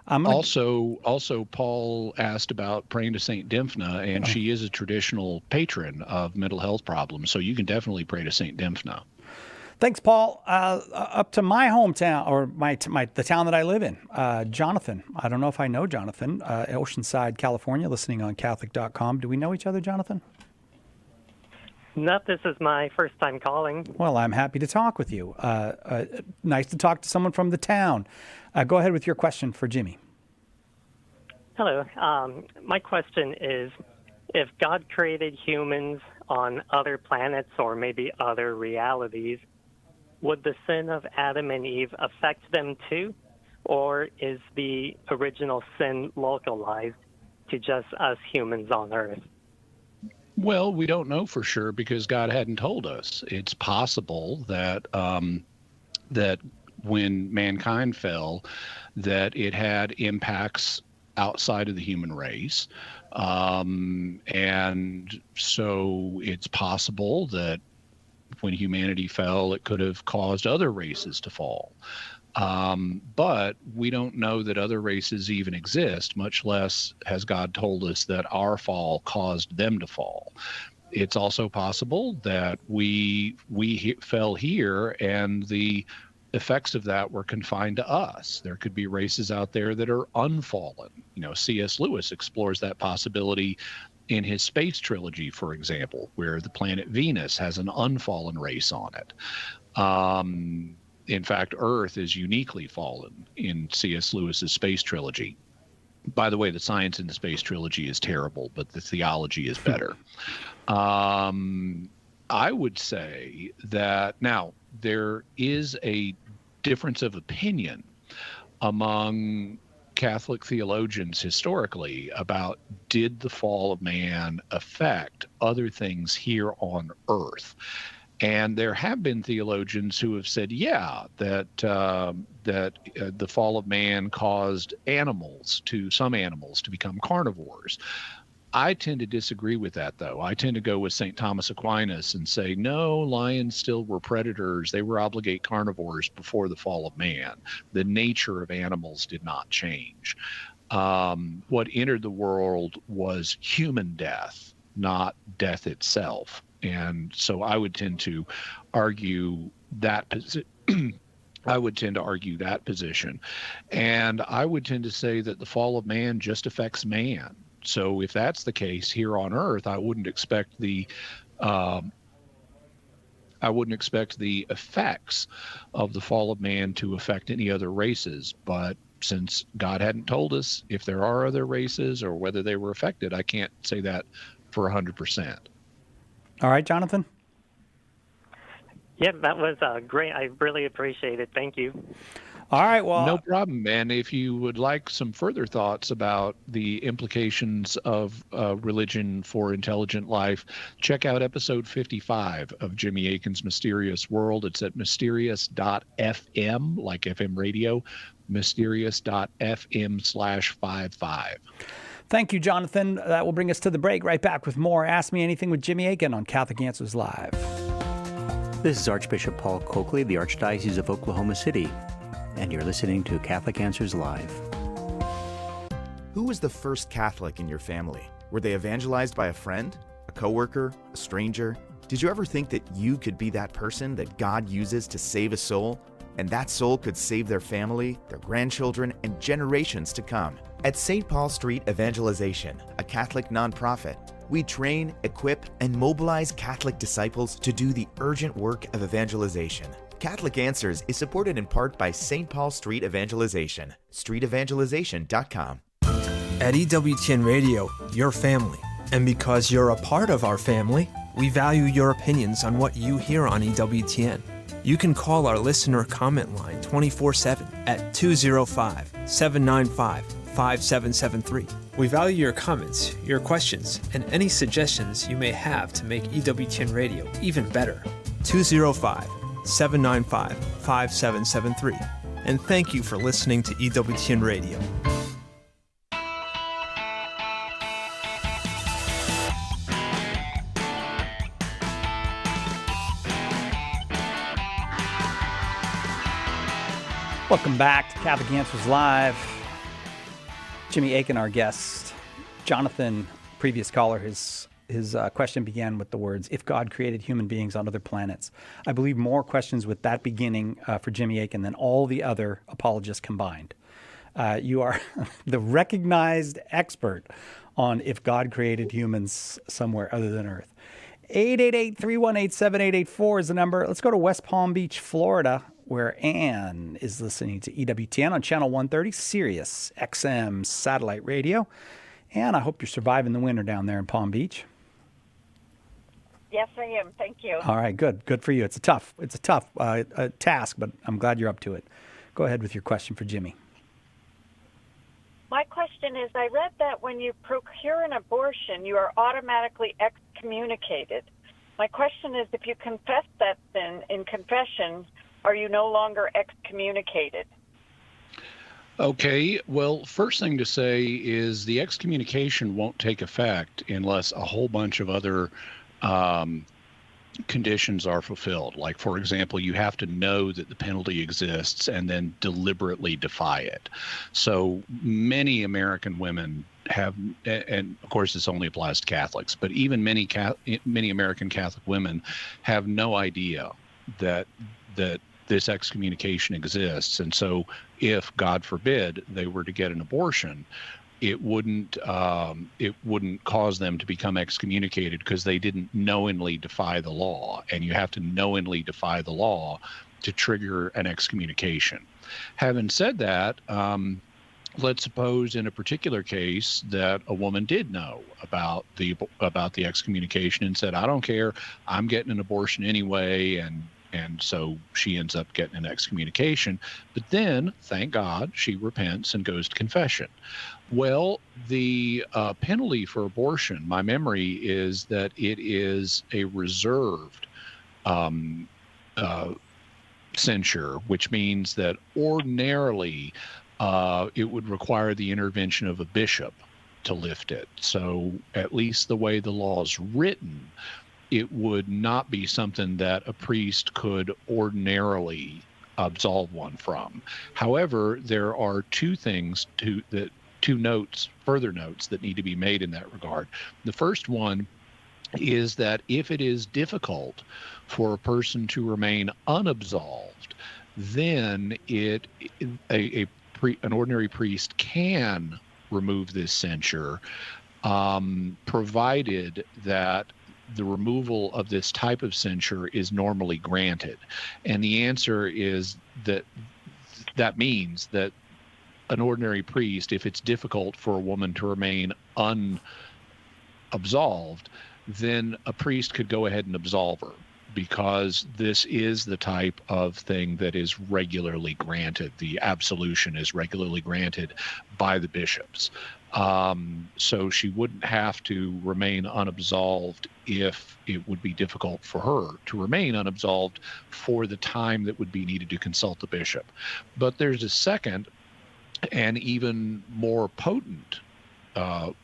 Also, Paul asked about praying to St. Dymphna, and she is a traditional patron of mental health problems, so you can definitely pray to St. Dymphna. Thanks, Paul. Up to my hometown, or the town that I live in, Jonathan. I don't know if I know Jonathan, Oceanside, California, listening on Catholic.com. Do we know each other, Jonathan? No, this is my first time calling. Well, I'm happy to talk with you. Nice to talk to someone from the town. Go ahead with your question for Jimmy. Hello. My question is, if God created humans on other planets or maybe other realities, would the sin of Adam and Eve affect them too? Or is the original sin localized to just us humans on Earth? Well, we don't know for sure because God hadn't told us. It's possible that that when mankind fell, that it had impacts outside of the human race. And so it's possible that when humanity fell, it could have caused other races to fall. But we don't know that other races even exist, much less has God told us that our fall caused them to fall. It's also possible that we fell here and the effects of that were confined to us. There could be races out there that are unfallen. C.S. Lewis explores that possibility in his space trilogy, for example, where the planet Venus has an unfallen race on it. In fact, Earth is uniquely fallen in C.S. Lewis's space trilogy. By the way, the science in the space trilogy is terrible, but the theology is better. I would say that now there is a difference of opinion among Catholic theologians historically about did the fall of man affect other things here on Earth? And there have been theologians who have said, that the fall of man caused some animals to become carnivores. I tend to disagree with that, though. I tend to go with St. Thomas Aquinas and say, no, lions still were predators. They were obligate carnivores before the fall of man. The nature of animals did not change. What entered the world was human death, not death itself. And so I would tend to argue that I would tend to argue that position. And I would tend to say that the fall of man just affects man. So if that's the case here on earth, I wouldn't expect the effects of the fall of man to affect any other races. But since God hadn't told us if there are other races or whether they were affected, I can't say that for 100%. All right, Jonathan? Yeah, that was great. I really appreciate it. Thank you. All right, well... No problem. And if you would like some further thoughts about the implications of religion for intelligent life, check out episode 55 of Jimmy Akin's Mysterious World. It's at mysterious.fm, like FM radio, mysterious.fm/55. Thank you, Jonathan. That will bring us to the break. Right back with more Ask Me Anything with Jimmy Akin on Catholic Answers Live. This is Archbishop Paul Coakley, the Archdiocese of Oklahoma City, and you're listening to Catholic Answers Live. Who was the first Catholic in your family? Were they evangelized by a friend, a coworker, a stranger? Did you ever think that you could be that person that God uses to save a soul, and that soul could save their family, their grandchildren, and generations to come? At St. Paul Street Evangelization, a Catholic nonprofit, we train, equip, and mobilize Catholic disciples to do the urgent work of evangelization. Catholic Answers is supported in part by St. Paul Street Evangelization, streetevangelization.com. At EWTN Radio, your family. And because you're a part of our family, we value your opinions on what you hear on EWTN. You can call our listener comment line 24/7 at 205-795-5773. We value your comments, your questions, and any suggestions you may have to make EWTN Radio even better. 205-795-5773. And thank you for listening to EWTN Radio. Welcome back to Catholic Answers Live. Jimmy Akin, our guest. Jonathan, previous caller, his question began with the words, if God created human beings on other planets. I believe more questions with that beginning for Jimmy Akin than all the other apologists combined. You are the recognized expert on if God created humans somewhere other than Earth. 888-318-7884 is the number. Let's go to West Palm Beach, Florida, where Ann is listening to EWTN on Channel 130, Sirius XM satellite radio. Ann, I hope you're surviving the winter down there in Palm Beach. Yes, I am. Thank you. All right, good. Good for you. It's a tough task, but I'm glad you're up to it. Go ahead with your question for Jimmy. My question is, I read that when you procure an abortion, you are automatically excommunicated. My question is, if you confess that sin in confession, are you no longer excommunicated? Okay, well, first thing to say is the excommunication won't take effect unless a whole bunch of other conditions are fulfilled. Like, for example, you have to know that the penalty exists and then deliberately defy it. So many American women have, and of course this only applies to Catholics, but even many American Catholic women have no idea that this excommunication exists. And so if, God forbid, they were to get an abortion, it wouldn't cause them to become excommunicated because they didn't knowingly defy the law. And you have to knowingly defy the law to trigger an excommunication. Having said that, let's suppose in a particular case that a woman did know about the excommunication and said, I don't care, I'm getting an abortion anyway, and so she ends up getting an excommunication. But then, thank God, she repents and goes to confession. Well, the penalty for abortion, my memory is that it is a reserved censure, which means that ordinarily it would require the intervention of a bishop to lift it. So at least the way the law is written, it would not be something that a priest could ordinarily absolve one from. However, there are two further notes that need to be made in that regard. The first one is that if it is difficult for a person to remain unabsolved, then an ordinary priest can remove this censure, provided that the removal of this type of censure is normally granted. And the answer is that means that an ordinary priest, if it's difficult for a woman to remain unabsolved, then a priest could go ahead and absolve her, because this is the type of thing that is regularly granted. The absolution is regularly granted by the bishops. So she wouldn't have to remain unabsolved if it would be difficult for her to remain unabsolved for the time that would be needed to consult the bishop. But there's a second and even more potent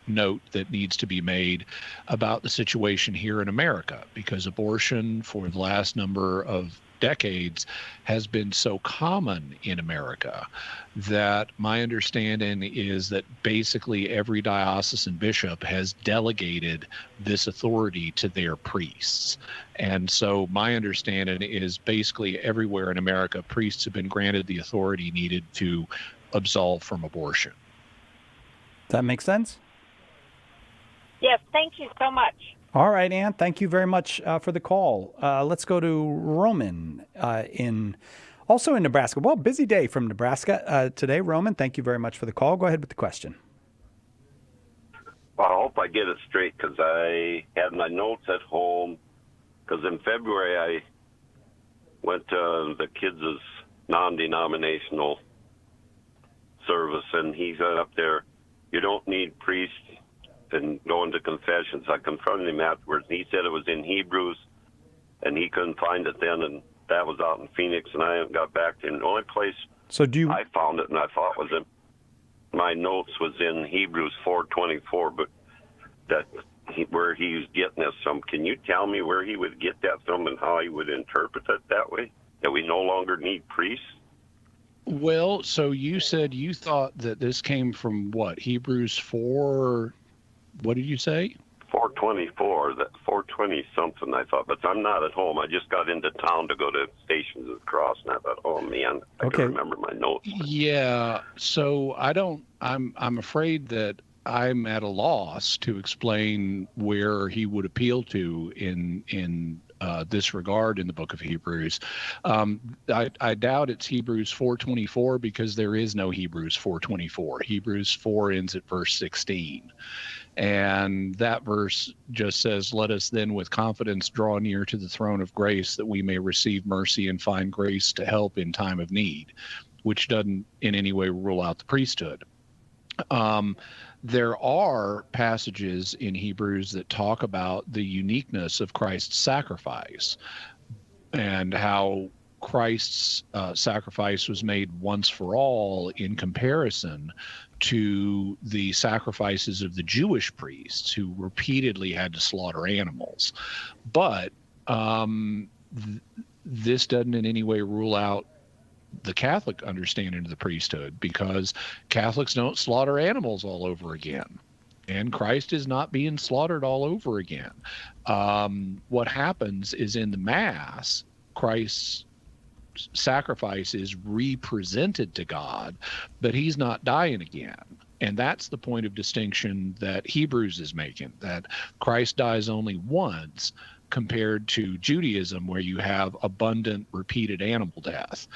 note that needs to be made about the situation here in America, because abortion for the last number of decades has been so common in America that my understanding is that basically every diocesan bishop has delegated this authority to their priests. And so my understanding is basically everywhere in America, priests have been granted the authority needed to absolve from abortion. Does that make sense? Yes, thank you so much. All right, Ann, thank you very much for the call. Let's go to Roman also in Nebraska. Well, busy day from Nebraska today. Roman, thank you very much for the call. Go ahead with the question. Well, I hope I get it straight, because I had my notes at home, because in February I went to the kids' non-denominational service, and he said up there, you don't need priests and going to confessions. I confronted him afterwards, and he said it was in Hebrews, and he couldn't find it then, and that was out in Phoenix, and I haven't got back to him. The only place I found it, and I thought was in my notes, was in Hebrews 4:24, but where he was getting this from. Can you tell me where he would get that from and how he would interpret it that way, that we no longer need priests? Well, so you said you thought that this came from what? Hebrews 4, what did you say? 4:24, that 4:20 something, I thought, but I'm not at home. I just got into town to go to Stations of the Cross, and I thought, oh man, I can remember my notes. Yeah, so I'm afraid that I'm at a loss to explain where he would appeal to in this regard in the book of Hebrews. I doubt it's Hebrews 4:24, because there is no Hebrews 4:24. Hebrews 4 ends at verse 16. And that verse just says, let us then with confidence draw near to the throne of grace, that we may receive mercy and find grace to help in time of need, which doesn't in any way rule out the priesthood. There are passages in Hebrews that talk about the uniqueness of Christ's sacrifice and how Christ's sacrifice was made once for all in comparison to the sacrifices of the Jewish priests, who repeatedly had to slaughter animals. But this doesn't in any way rule out the Catholic understanding of the priesthood, because Catholics don't slaughter animals all over again, and Christ is not being slaughtered all over again. What happens is in the Mass, Christ's sacrifice is represented to God, but he's not dying again. And that's the point of distinction that Hebrews is making, that Christ dies only once, compared to Judaism, where you have abundant repeated animal death.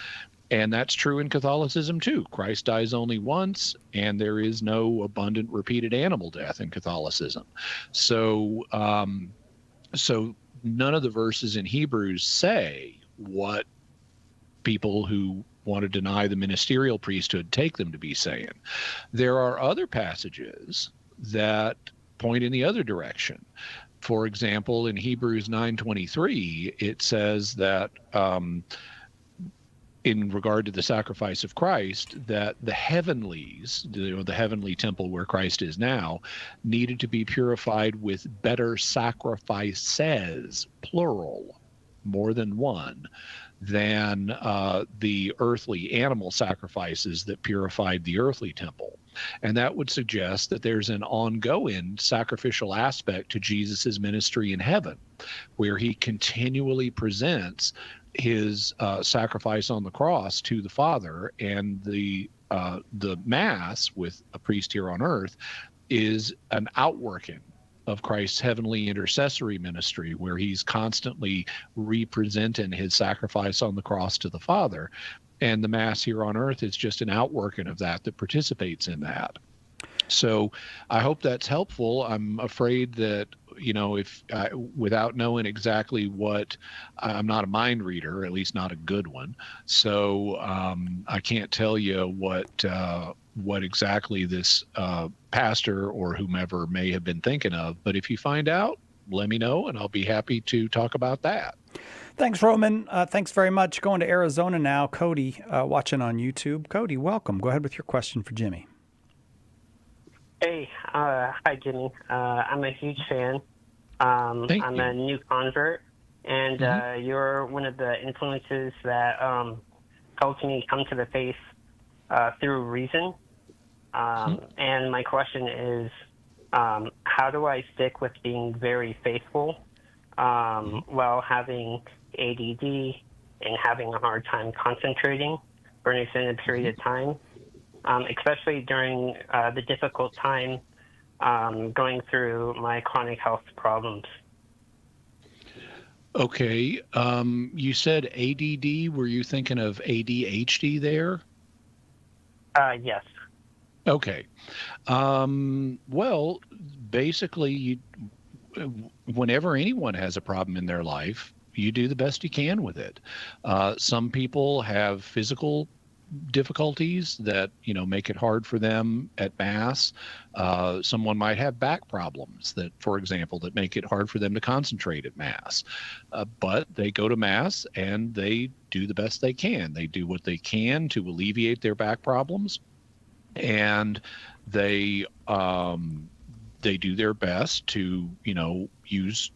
And that's true in Catholicism too. Christ dies only once, and there is no abundant repeated animal death in Catholicism. So none of the verses in Hebrews say what people who want to deny the ministerial priesthood take them to be saying. There are other passages that point in the other direction. For example, in Hebrews 9:23, it says that in regard to the sacrifice of Christ, that the heavenlies, the heavenly temple where Christ is now, needed to be purified with better sacrifices, plural, more than one, than the earthly animal sacrifices that purified the earthly temple. And that would suggest that there's an ongoing sacrificial aspect to Jesus's ministry in heaven, where he continually presents his sacrifice on the cross to the Father, and the Mass with a priest here on earth is an outworking of Christ's heavenly intercessory ministry, where he's constantly representing his sacrifice on the cross to the Father. And the Mass here on earth is just an outworking of that participates in that. So I hope that's helpful. I'm afraid that, if without knowing exactly what, I'm not a mind reader, at least not a good one. So I can't tell you what exactly this pastor or whomever may have been thinking of. But if you find out, let me know, and I'll be happy to talk about that. Thanks, Roman. Thanks very much. Going to Arizona now. Cody, watching on YouTube. Cody, welcome. Go ahead with your question for Jimmy. Hey, hi, Jimmy. I'm a huge fan. I'm a new convert, and you're one of the influences that helped me come to the faith through reason. And my question is, how do I stick with being very faithful while having ADD and having a hard time concentrating for an extended period of time, especially during the difficult time going through my chronic health problems? Okay. You said ADD. Were you thinking of ADHD there? Yes. Okay. Well, basically, whenever anyone has a problem in their life, you do the best you can with it. Some people have physical difficulties that make it hard for them at Mass. Someone might have back problems that, for example, that make it hard for them to concentrate at Mass. But they go to Mass and they do the best they can. They do what they can to alleviate their back problems, and they do their best to use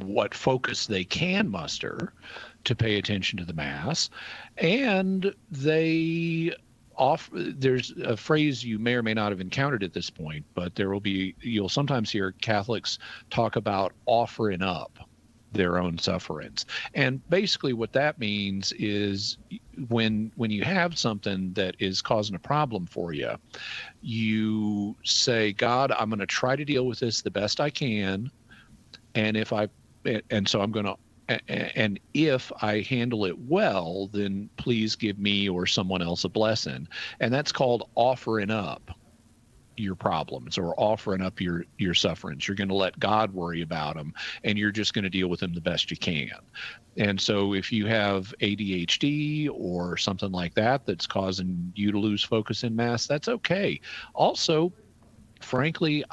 what focus they can muster to pay attention to the Mass. And there's a phrase you may or may not have encountered at this point, but you'll sometimes hear Catholics talk about offering up their own sufferings. And basically what that means is when you have something that is causing a problem for you, you say, God, I'm going to try to deal with this the best I can. And if I handle it well, then please give me or someone else a blessing. And that's called offering up your problems or offering up your sufferings. You're going to let God worry about them, and you're just going to deal with them the best you can. And so if you have ADHD or something like that that's causing you to lose focus in Mass, that's okay. Also, frankly,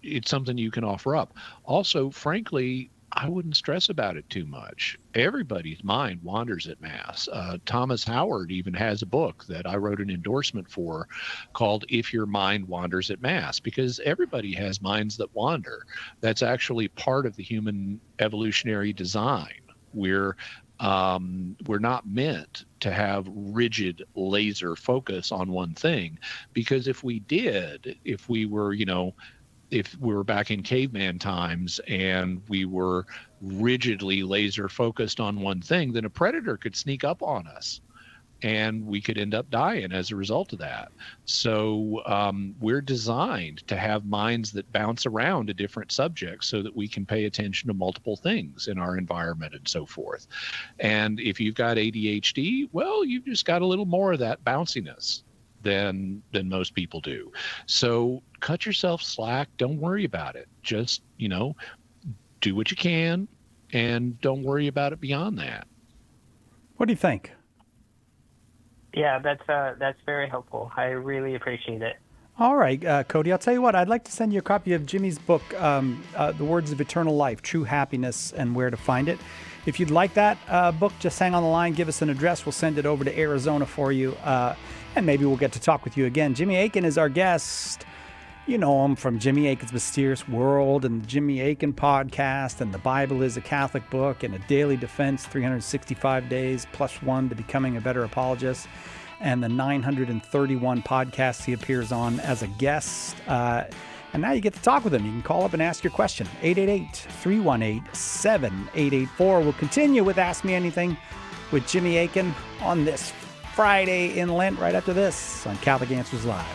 it's something you can offer up. Also, frankly, I wouldn't stress about it too much. Everybody's mind wanders at Mass. Thomas Howard even has a book that I wrote an endorsement for called If Your Mind Wanders at Mass, because everybody has minds that wander. That's actually part of the human evolutionary design. We're not meant to have rigid laser focus on one thing, because if we were back in caveman times and we were rigidly laser focused on one thing, then a predator could sneak up on us and we could end up dying as a result of that. So we're designed to have minds that bounce around to different subjects so that we can pay attention to multiple things in our environment and so forth. And if you've got ADHD, well, you've just got a little more of that bounciness than most people do. So cut yourself slack. Don't worry about it. Just, do what you can and don't worry about it beyond that. What do you think? Yeah, that's very helpful. I really appreciate it. All right, Cody, I'll tell you what, I'd like to send you a copy of Jimmy's book, The Words of Eternal Life, True Happiness and Where to Find It. If you'd like that book, just hang on the line, give us an address. We'll send it over to Arizona for you, and maybe we'll get to talk with you again. Jimmy Akin is our guest. You know him from Jimmy Akin's Mysterious World and the Jimmy Akin podcast, and The Bible is a Catholic Book, and A Daily Defense, 365 Days plus one to becoming a better apologist. and the 931 podcasts he appears on as a guest. And now you get to talk with him. You can call up and ask your question. 888-318-7884. We'll continue with Ask Me Anything with Jimmy Akin on this Friday in Lent right after this on Catholic Answers Live.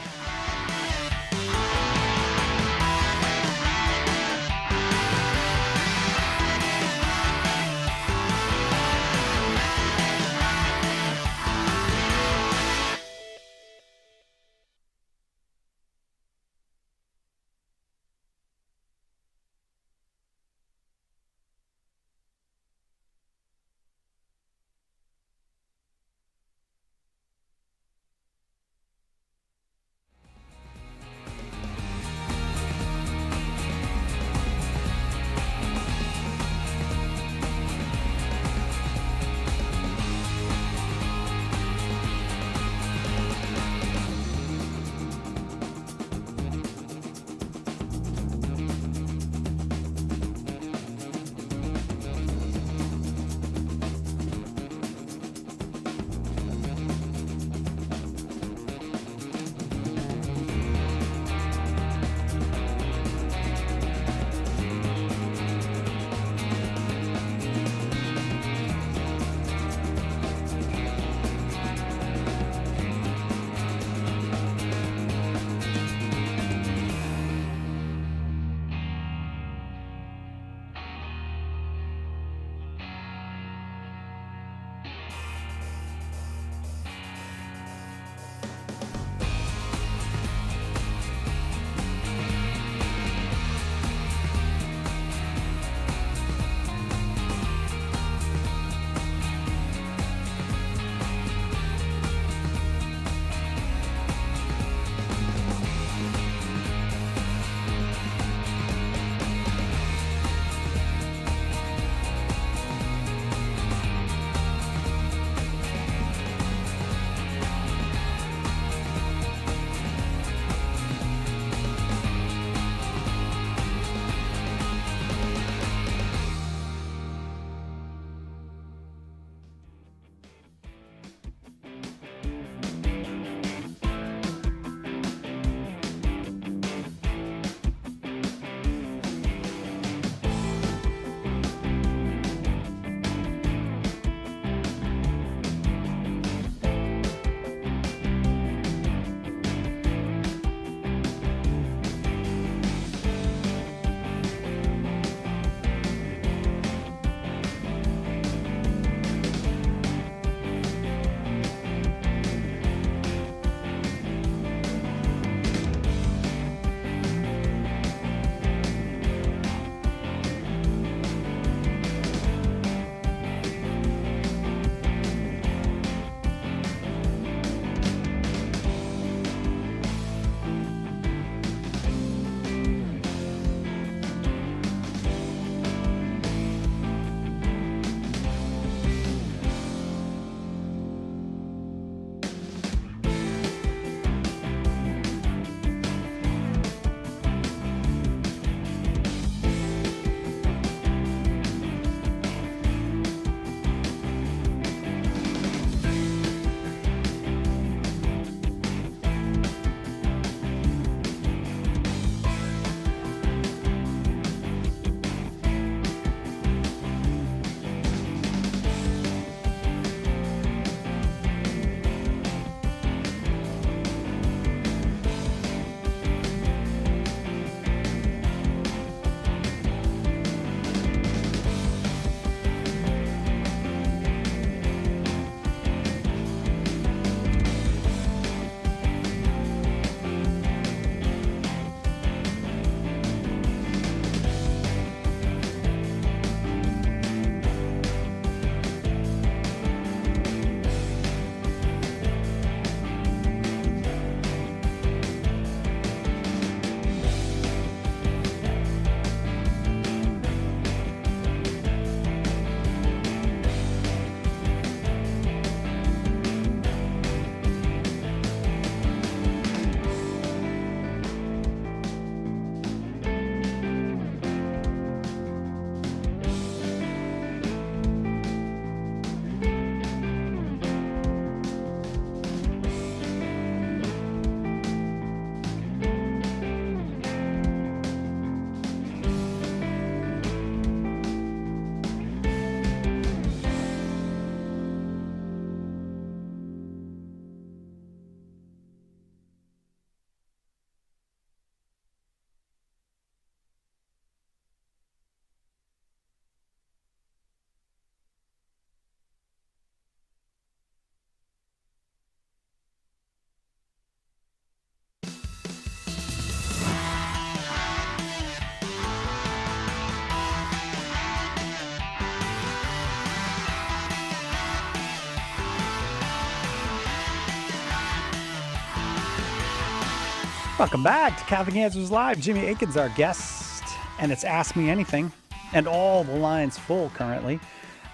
Welcome back to Catholic Answers Live. Jimmy Akin's our guest, and it's Ask Me Anything. And all the lines full currently.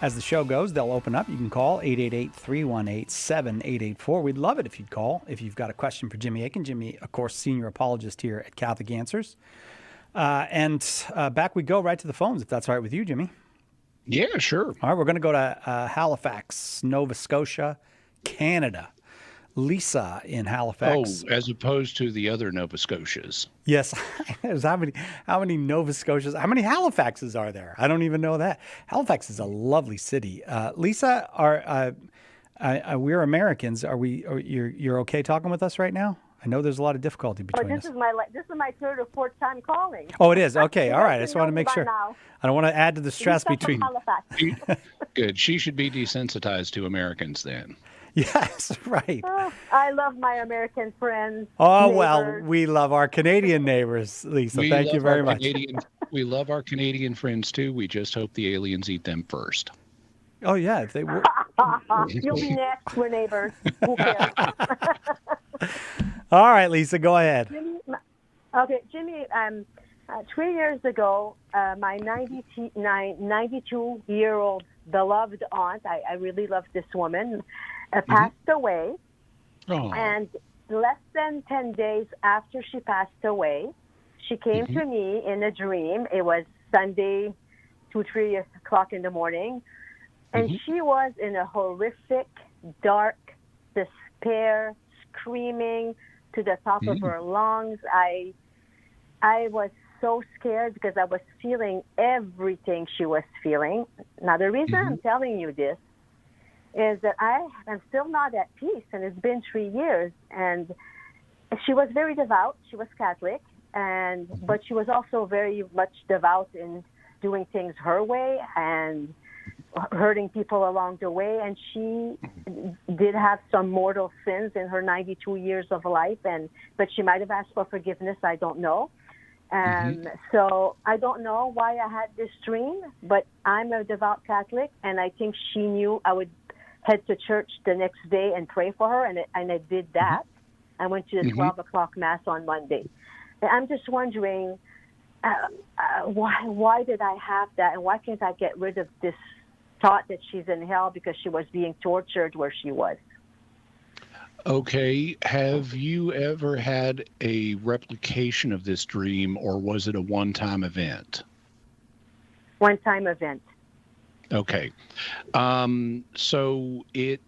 As the show goes, they'll open up. You can call 888-318-7884. We'd love it if you'd call if you've got a question for Jimmy Akin. Jimmy, of course, senior apologist here at Catholic Answers. And back we go right to the phones, if that's all right with you, Jimmy. Yeah, sure. All right, we're going to go to Halifax, Nova Scotia, Canada. Lisa in Halifax. Oh, as opposed to the other Nova Scotias. Yes. There's how many Nova Scotias, how many Halifaxes are there? I don't even know that. Halifax is a lovely city. Lisa, we're Americans. You're okay talking with us right now? I know there's a lot of difficulty between us. This is my third or fourth time calling. Oh, it is? Okay. All right. I just want to make sure. I don't want to add to the stress between. Good. She should be desensitized to Americans then. Yes, right. I love my American friends. Oh, neighbors. well, we love our Canadian neighbors, Lisa. Thank you very much. We love our Canadian friends, too. We just hope the aliens eat them first. Oh, yeah. If they were. You'll be next. We're neighbors. Who cares? All right, Lisa, go ahead. Jimmy, 3 years ago, my 92-year-old beloved aunt, I really love this woman, passed away. Oh. And less than 10 days after she passed away, she came to me in a dream. It was Sunday, 2-3 o'clock in the morning. And she was in a horrific, dark despair, screaming to the top of her lungs. I was so scared because I was feeling everything she was feeling. Now, the reason I'm telling you this is that I am still not at peace, and it's been 3 years. And she was very devout. She was Catholic, but she was also very much devout in doing things her way and hurting people along the way. And she did have some mortal sins in her 92 years of life, but she might have asked for forgiveness. I don't know. So I don't know why I had this dream, but I'm a devout Catholic, and I think she knew I would head to church the next day and pray for her, and I did that. I went to the 12 o'clock Mass on Monday. And I'm just wondering, why did I have that, and why can't I get rid of this thought that she's in hell because she was being tortured where she was? Okay. Have you ever had a replication of this dream, or was it a one-time event? One-time event. Okay. So let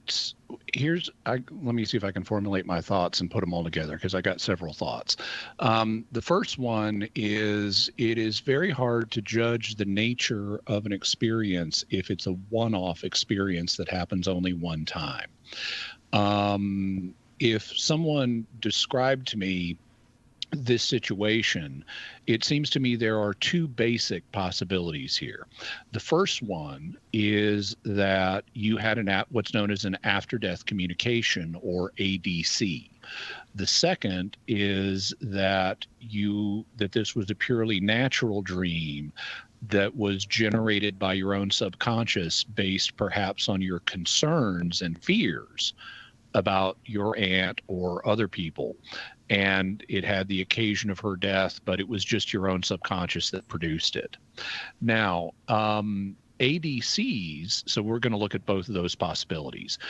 me see if I can formulate my thoughts and put them all together, because I got several thoughts. The first one is, it is very hard to judge the nature of an experience if it's a one-off experience that happens only one time. If someone described to me this situation, it seems to me there are two basic possibilities here. The first one is that you had what's known as an after-death communication, or ADC. The second is that this was a purely natural dream that was generated by your own subconscious, based perhaps on your concerns and fears about your aunt or other people. And it had the occasion of her death, but it was just your own subconscious that produced it. Now, ADCs, so we're going to look at both of those possibilities.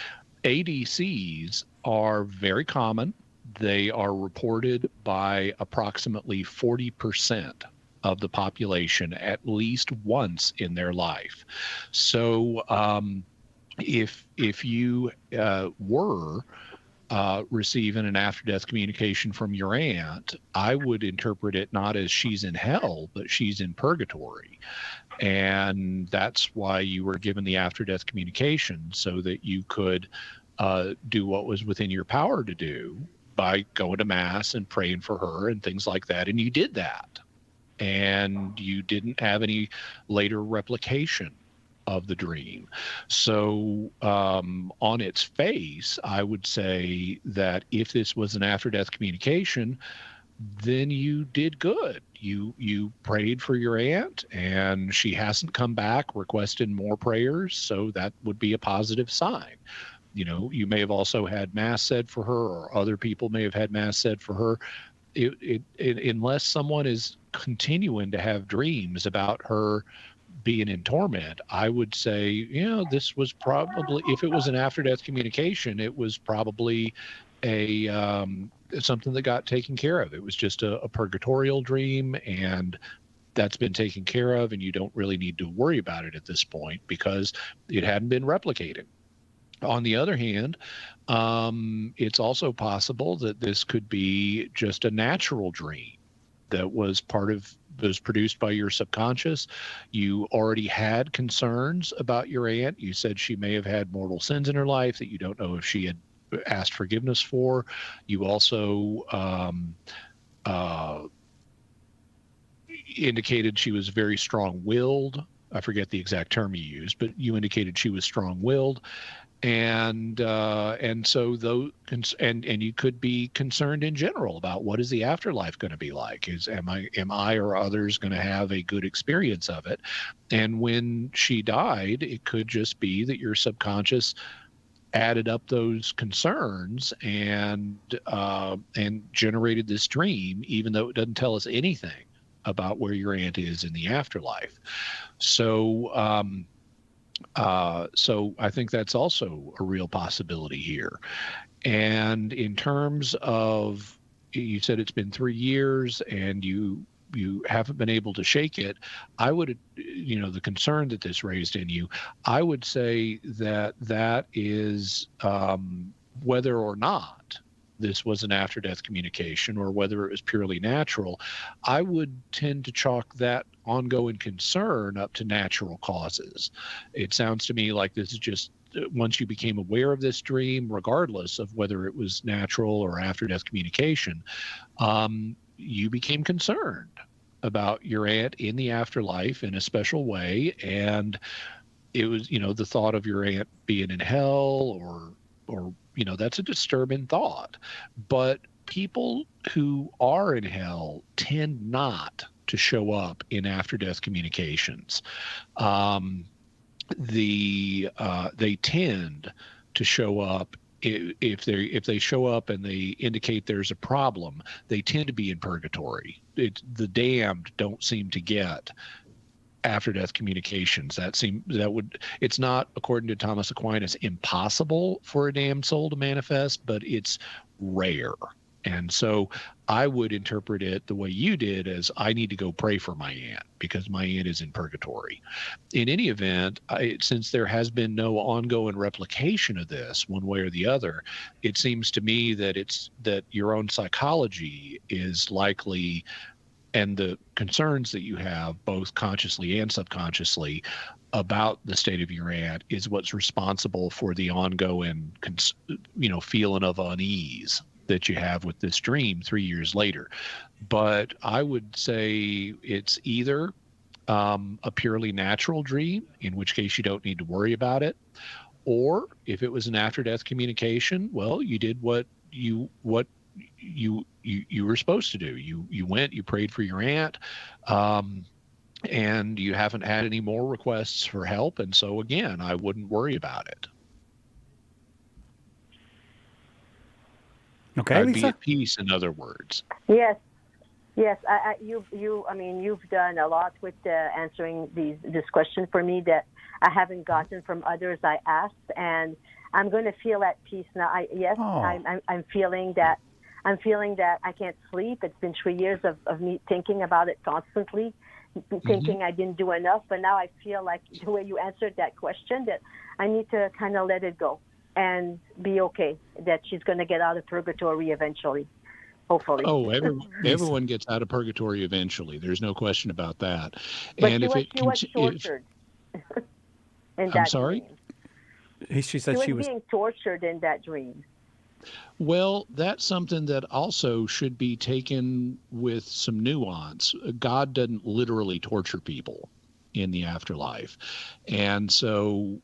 ADCs are very common. They are reported by approximately 40% of the population at least once in their life. So if you were receiving an after-death communication from your aunt, I would interpret it not as she's in hell, but she's in purgatory. And that's why you were given the after-death communication, so that you could do what was within your power to do by going to Mass and praying for her and things like that. And you did that. And you didn't have any later replication of the dream. So on its face, I would say that if this was an after-death communication, then you did good. You prayed for your aunt, and she hasn't come back requesting more prayers, so that would be a positive sign. You know, you may have also had Mass said for her, or other people may have had Mass said for her, unless someone is continuing to have dreams about her being in torment, I would say, this was probably, if it was an after-death communication, it was probably a something that got taken care of. It was just a purgatorial dream, and that's been taken care of, and you don't really need to worry about it at this point because it hadn't been replicated. On the other hand, it's also possible that this could be just a natural dream that was produced by your subconscious. You already had concerns about your aunt. You said she may have had mortal sins in her life that you don't know if she had asked forgiveness for. You also indicated she was very strong-willed. I forget the exact term you used, but you indicated she was strong-willed. And so and you could be concerned in general about what is the afterlife going to be like? Am I or others going to have a good experience of it? And when she died, it could just be that your subconscious added up those concerns and generated this dream, even though it doesn't tell us anything about where your aunt is in the afterlife. So I think that's also a real possibility here. And in terms of, you said it's been 3 years and you haven't been able to shake it. I would, the concern that this raised in you, I would say that is whether or not this was an after-death communication or whether it was purely natural, I would tend to chalk that ongoing concern up to natural causes. It sounds to me like this is just once you became aware of this dream, regardless of whether it was natural or after-death communication, you became concerned about your aunt in the afterlife in a special way. And it was, the thought of your aunt being in hell or that's a disturbing thought. But people who are in hell tend not to show up in after-death communications. They tend to show up if they show up and they indicate there's a problem. They tend to be in purgatory. The damned don't seem to get after-death communications. It's not, according to Thomas Aquinas, impossible for a damned soul to manifest, but it's rare. And so I would interpret it the way you did as I need to go pray for my aunt because my aunt is in purgatory. In any event, since there has been no ongoing replication of this one way or the other, it seems to me that your own psychology is likely, and the concerns that you have both consciously and subconsciously about the state of your aunt is what's responsible for the ongoing, feeling of unease that you have with this dream 3 years later. But I would say it's either a purely natural dream, in which case you don't need to worry about it, or if it was an after-death communication, well, you did what you were supposed to do. You went, you prayed for your aunt, and you haven't had any more requests for help. And so again, I wouldn't worry about it. Okay, I'd Lisa? be at peace, in other words. Yes. You've done a lot with answering this question for me that I haven't gotten from others I asked, and I'm going to feel at peace now. I'm feeling that I can't sleep. It's been 3 years of me thinking about it constantly, thinking I didn't do enough. But now I feel like the way you answered that question, that I need to kind of let it go and be okay, that she's going to get out of purgatory eventually, hopefully. Oh, everyone gets out of purgatory eventually. There's no question about that. But and she was tortured. I'm sorry? She said she was being tortured in that dream. Well, that's something that also should be taken with some nuance. God doesn't literally torture people in the afterlife. And so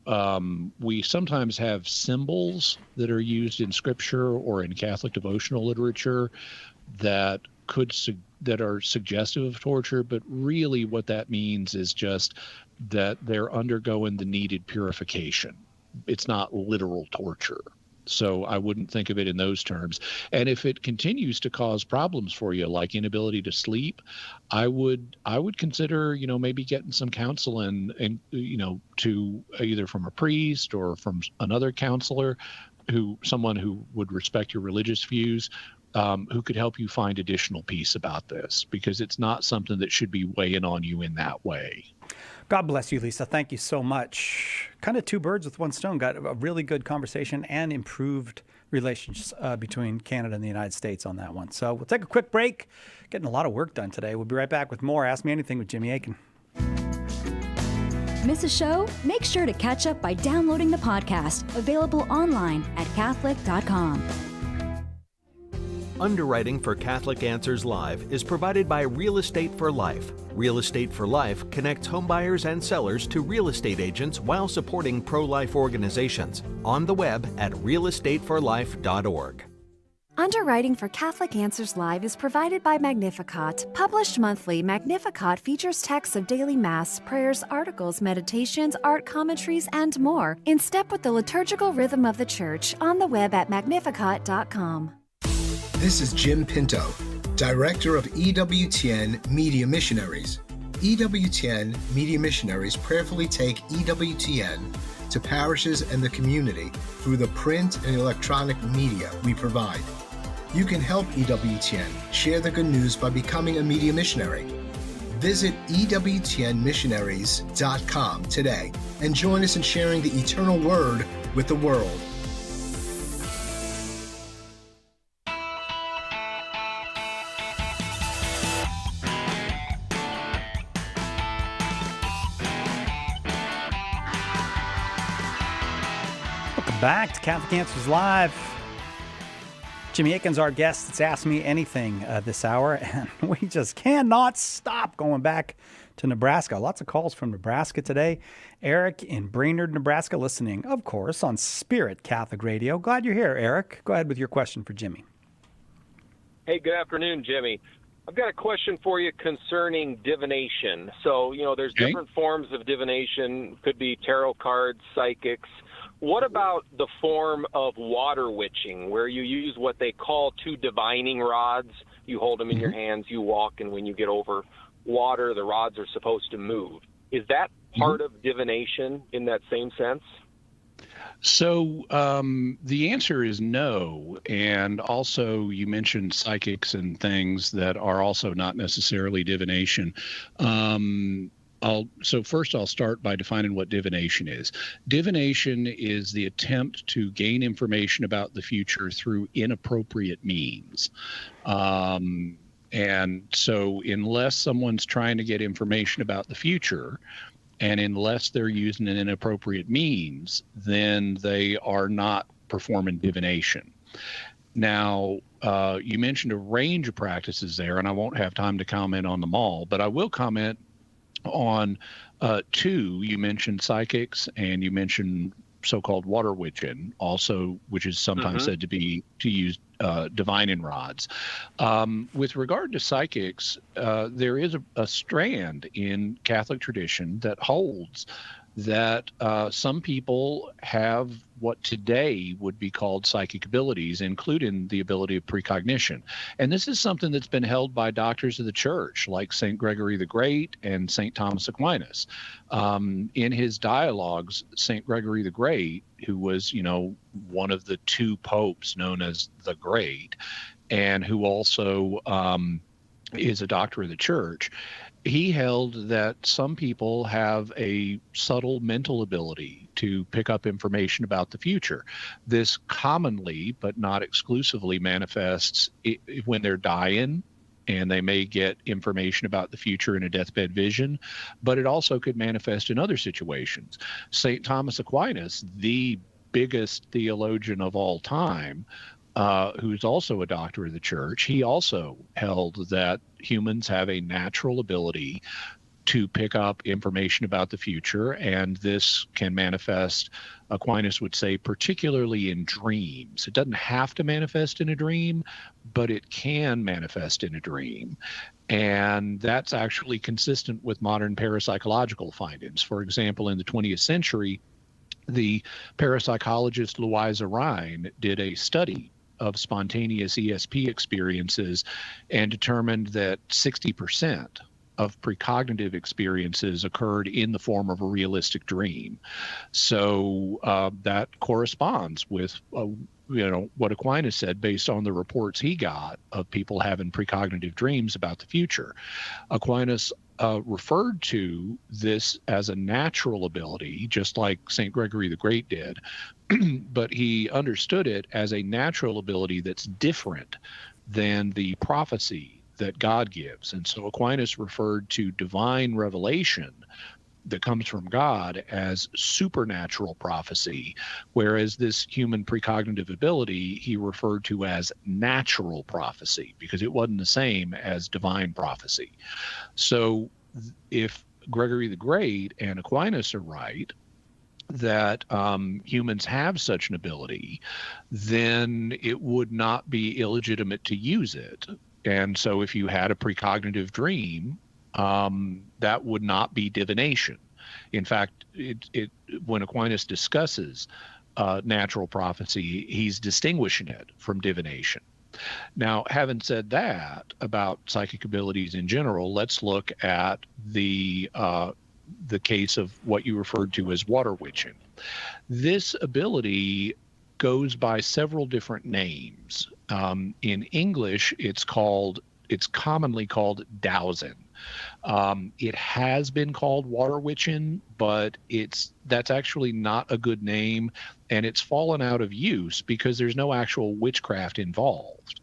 we sometimes have symbols that are used in scripture or in Catholic devotional literature that are suggestive of torture, but really what that means is just that they're undergoing the needed purification. It's not literal torture. So I wouldn't think of it in those terms. And if it continues to cause problems for you, like inability to sleep, I would consider, maybe getting some counseling and, to either from a priest or from another counselor, someone who would respect your religious views, who could help you find additional peace about this, because it's not something that should be weighing on you in that way. God bless you, Lisa. Thank you so much. Kind of two birds with one stone. Got a really good conversation and improved relations between Canada and the United States on that one. So we'll take a quick break. Getting a lot of work done today. We'll be right back with more Ask Me Anything with Jimmy Akin. Miss a show? Make sure to catch up by downloading the podcast, available online at Catholic.com. Underwriting for Catholic Answers Live is provided by Real Estate for Life. Real Estate for Life connects homebuyers and sellers to real estate agents while supporting pro-life organizations. On the web at realestateforlife.org. Underwriting for Catholic Answers Live is provided by Magnificat. Published monthly, Magnificat features texts of daily Mass, prayers, articles, meditations, art commentaries, and more, in step with the liturgical rhythm of the Church. On the web at magnificat.com. This is Jim Pinto, Director of EWTN Media Missionaries. EWTN Media Missionaries prayerfully take EWTN to parishes and the community through the print and electronic media we provide. You can help EWTN share the good news by becoming a media missionary. Visit EWTNmissionaries.com today and join us in sharing the eternal word with the world. Back to Catholic Answers Live. Jimmy Akin's our guest. It's Ask Me Anything this hour, and we just cannot stop going back to Nebraska. Lots of calls from Nebraska today. Eric in Brainerd, Nebraska, listening, of course, on Spirit Catholic Radio. Glad you're here, Eric. Go ahead with your question for Jimmy. Hey, good afternoon, Jimmy. I've got a question for you concerning divination. So, there's different forms of divination. Could be tarot cards, psychics. What about the form of water witching, where you use what they call two divining rods? You hold them in your hands, you walk, and when you get over water, the rods are supposed to move. Is that part of divination in that same sense? So the answer is no. And also you mentioned psychics and things that are also not necessarily divination. So first I'll start by defining what divination is. Divination is the attempt to gain information about the future through inappropriate means. And so unless someone's trying to get information about the future, and unless they're using an inappropriate means, then they are not performing divination. Now, you mentioned a range of practices there, and I won't have time to comment on them all, but I will comment on two. You mentioned psychics, and you mentioned so-called water witching, also, which is sometimes said to use divining rods. With regard to psychics, there is a strand in Catholic tradition that holds that some people have what today would be called psychic abilities, including the ability of precognition. And this is something that's been held by doctors of the church, like St. Gregory the Great and St. Thomas Aquinas. In his dialogues, St. Gregory the Great, who was, one of the two popes known as the Great, and who also is a doctor of the church, he held that some people have a subtle mental ability to pick up information about the future. This commonly, but not exclusively, manifests when they're dying, and they may get information about the future in a deathbed vision, but it also could manifest in other situations. St. Thomas Aquinas, the biggest theologian of all time, who's also a doctor of the church, he also held that humans have a natural ability to pick up information about the future, and this can manifest, Aquinas would say, particularly in dreams. It doesn't have to manifest in a dream, but it can manifest in a dream. And that's actually consistent with modern parapsychological findings. For example, in the 20th century, The parapsychologist Louisa Rhine did a study of spontaneous ESP experiences and determined that 60% of precognitive experiences occurred in the form of a realistic dream. So that corresponds with what Aquinas said based on the reports he got of people having precognitive dreams about the future. Aquinas referred to this as a natural ability, just like St. Gregory the Great did, but he understood it as a natural ability that's different than the prophecy that God gives. And so Aquinas referred to divine revelation that comes from God as supernatural prophecy, whereas this human precognitive ability he referred to as natural prophecy, because it wasn't the same as divine prophecy. So if Gregory the Great and Aquinas are right, that humans have such an ability, then it would not be illegitimate to use it. And so if you had a precognitive dream, that would not be divination. In fact, when Aquinas discusses natural prophecy, he's distinguishing it from divination. Now, having said that about psychic abilities in general, let's look at the case of what you referred to as water witching. This ability goes by several different names. In English, it's commonly called dowsing. It has been called water witching, but that's actually not a good name, and it's fallen out of use because there's no actual witchcraft involved.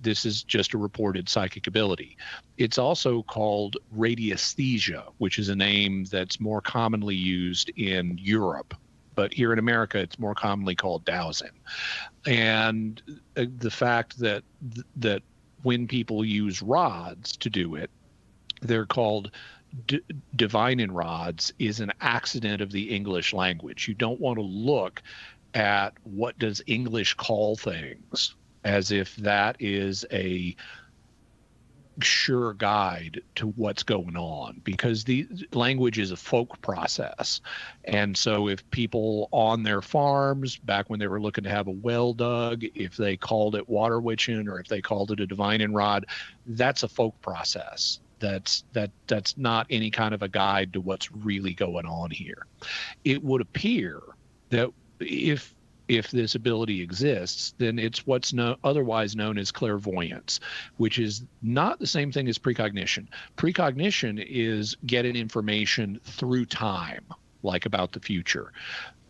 This is just a reported psychic ability. It's also called radiesthesia, which is a name that's more commonly used in Europe. But here in America, it's more commonly called dowsing. And the fact that when people use rods to do it, they're called divining rods, is an accident of the English language. You don't want to look at what does English call things as if that is a sure guide to what's going on, because the language is a folk process. And so if people on their farms, back when they were looking to have a well dug, if they called it water witching or if they called it a divining rod, that's a folk process. That's not any kind of a guide to what's really going on here. It would appear that if this ability exists, then it's what's otherwise known as clairvoyance, which is not the same thing as precognition. Precognition is getting information through time, like about the future.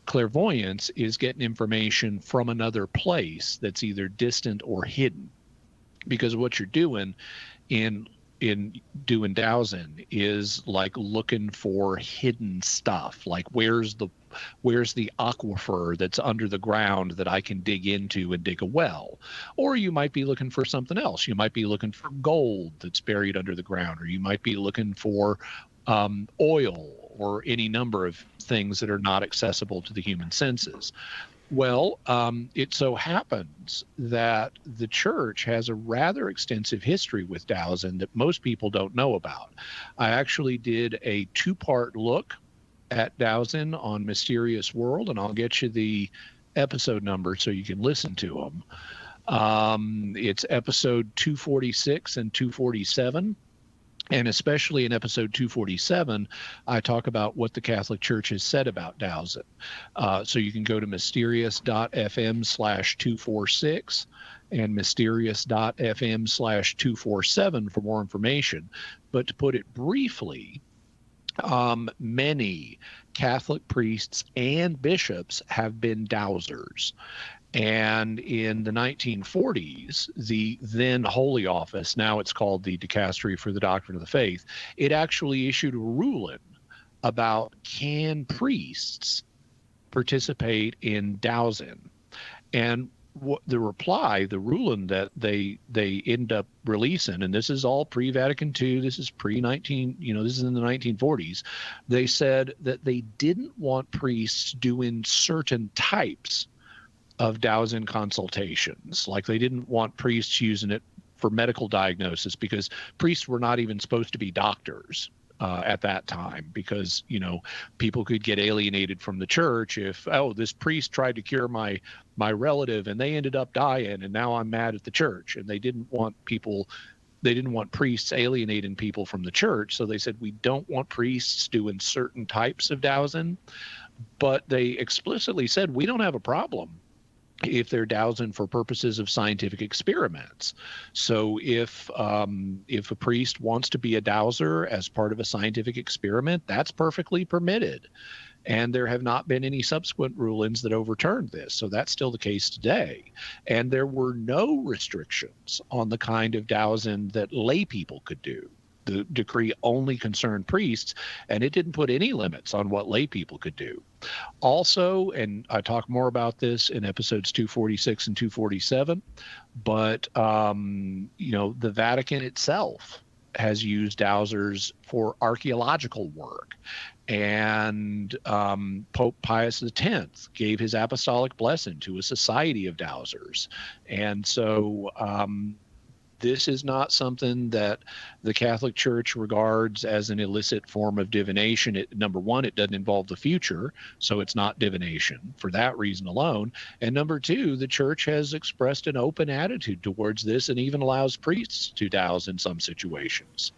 Clairvoyance is getting information from another place that's either distant or hidden, because what you're doing in doing dowsing is like looking for hidden stuff, like where's the aquifer that's under the ground that I can dig into and dig a well. Or you might be looking for something else. You might be looking for gold that's buried under the ground, or you might be looking for oil, or any number of things that are not accessible to the human senses. Well, it so happens that the church has a rather extensive history with dowsing that most people don't know about. I actually did a 2-part look at dowsing on Mysterious World, and I'll get you the episode number so you can listen to them. It's episode 246 and 247. And especially in episode 247, I talk about what the Catholic Church has said about dowsing. So you can go to mysterious.fm/246 and mysterious.fm/247 for more information. But to put it briefly, many Catholic priests and bishops have been dowsers. And in the 1940s, the then Holy Office, now it's called the Dicastery for the Doctrine of the Faith, it actually issued a ruling about can priests participate in dowsing. And the ruling that they end up releasing, and this is all pre-Vatican II, this is pre-19, this is in the 1940s, they said that they didn't want priests doing certain types of dowsing consultations. Like they didn't want priests using it for medical diagnosis, because priests were not even supposed to be doctors. at that time, because people could get alienated from the church if, oh, this priest tried to cure my relative and they ended up dying and now I'm mad at the church. And they didn't want priests alienating people from the church, so they said we don't want priests doing certain types of dowsing, but they explicitly said we don't have a problem if they're dowsing for purposes of scientific experiments. So if a priest wants to be a dowser as part of a scientific experiment, that's perfectly permitted. And there have not been any subsequent rulings that overturned this. So that's still the case today. And there were no restrictions on the kind of dowsing that lay people could do. The decree only concerned priests, and it didn't put any limits on what lay people could do. Also, and I talk more about this in episodes 246 and 247, but the Vatican itself has used dowsers for archaeological work. And Pope Pius X gave his apostolic blessing to a society of dowsers. And so this is not something that the Catholic Church regards as an illicit form of divination. Number one, it doesn't involve the future, so it's not divination for that reason alone. And number two, the Church has expressed an open attitude towards this and even allows priests to douse in some situations.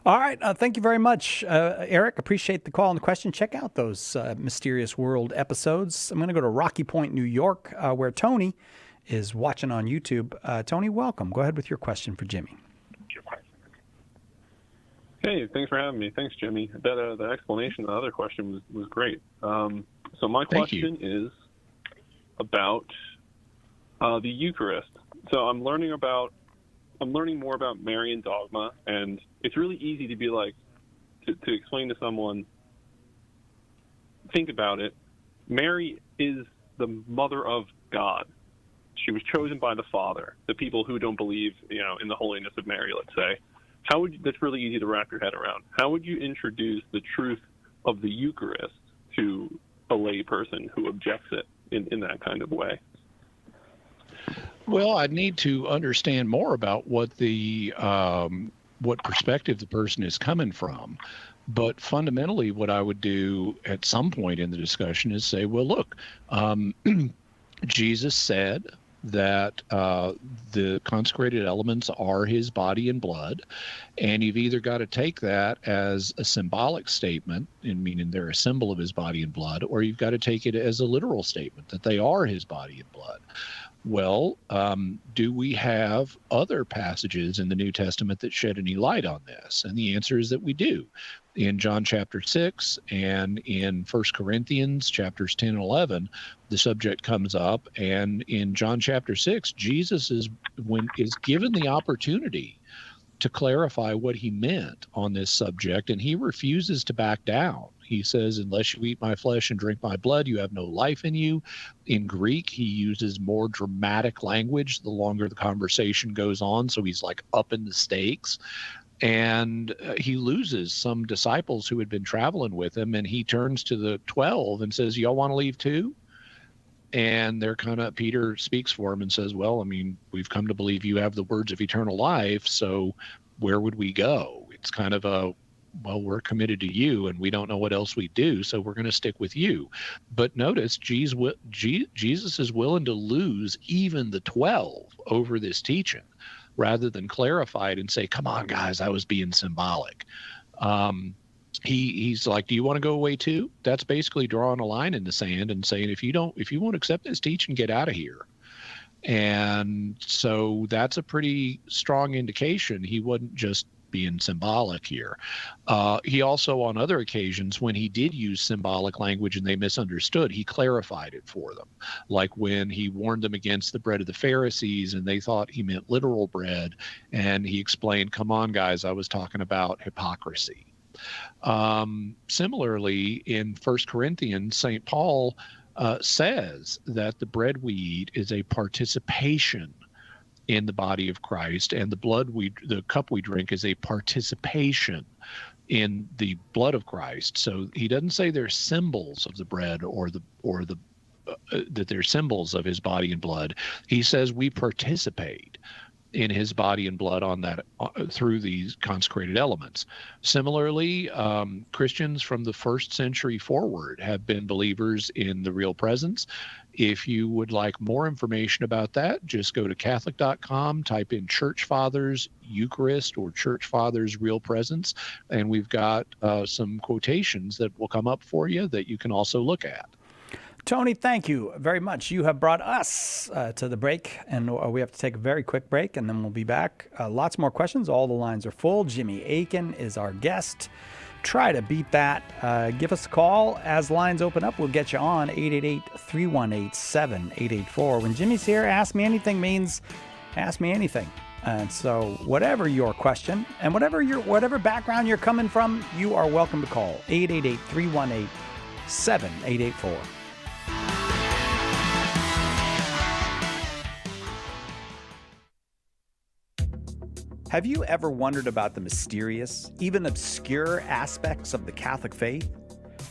All right. Thank you very much, Eric. Appreciate the call and the question. Check out those Mysterious World episodes. I'm going to go to Rocky Point, New York, where Tony is watching on YouTube. Tony, welcome. Go ahead with your question for Jimmy. Hey, thanks for having me. Thanks, Jimmy. That the explanation of the other question was great. So my question is about the Eucharist. So I'm learning more about Marian dogma, and it's really easy to be like, to explain to someone, think about it. Mary is the mother of God. She was chosen by the Father. The people who don't believe, in the holiness of Mary, let's say, that's really easy to wrap your head around. How would you introduce the truth of the Eucharist to a lay person who objects it in that kind of way? Well, I'd need to understand more about what what perspective the person is coming from. But fundamentally, what I would do at some point in the discussion is say, well, look, Jesus said that the consecrated elements are his body and blood, and you've either got to take that as a symbolic statement, meaning they're a symbol of his body and blood, or you've got to take it as a literal statement that they are his body and blood. Well, do we have other passages in the New Testament that shed any light on this? And the answer is that we do. In John chapter 6 and in 1 Corinthians chapters 10 and 11, the subject comes up. And in John chapter 6, Jesus is given the opportunity to clarify what he meant on this subject, and he refuses to back down. He says, unless you eat my flesh and drink my blood, you have no life in you. In Greek, he uses more dramatic language the longer the conversation goes on, so he's like up in the stakes. And he loses some disciples who had been traveling with him, and he turns to the 12 and says, y'all want to leave too? And Peter speaks for him and says, well, we've come to believe you have the words of eternal life, so where would we go? It's kind of well, we're committed to you and we don't know what else we do, so we're going to stick with you. But notice Jesus is willing to lose even the 12 over this teaching rather than clarify it and say, come on, guys, I was being symbolic. He's like, do you want to go away too? That's basically drawing a line in the sand and saying, if you won't accept this teaching, get out of here. And so that's a pretty strong indication he wasn't just being symbolic here. He also, on other occasions, when he did use symbolic language and they misunderstood, he clarified it for them. Like when he warned them against the bread of the Pharisees and they thought he meant literal bread, and he explained, come on, guys, I was talking about hypocrisy. Similarly, in 1 Corinthians, St. Paul says that the bread we eat is a participation in the body of Christ, and the cup we drink is a participation in the blood of Christ. So he doesn't say they're symbols of the bread or that they're symbols of his body and blood. He says we participate in his body and blood on that through these consecrated elements. Similarly, Christians from the 1st century forward have been believers in the real presence. If you would like more information about that, just go to Catholic.com, type in Church Fathers Eucharist or Church Fathers Real Presence, and we've got some quotations that will come up for you that you can also look at. Tony, thank you very much. You have brought us to the break, and we have to take a very quick break, and then we'll be back. Lots more questions. All the lines are full. Jimmy Akin is our guest. Try to beat that. Give us a call. As lines open up, we'll get you on 888-318-7884. When Jimmy's here, Ask Me Anything means ask me anything. And so whatever your question and whatever background you're coming from, you are welcome to call 888-318-7884. Have you ever wondered about the mysterious, even obscure aspects of the Catholic faith?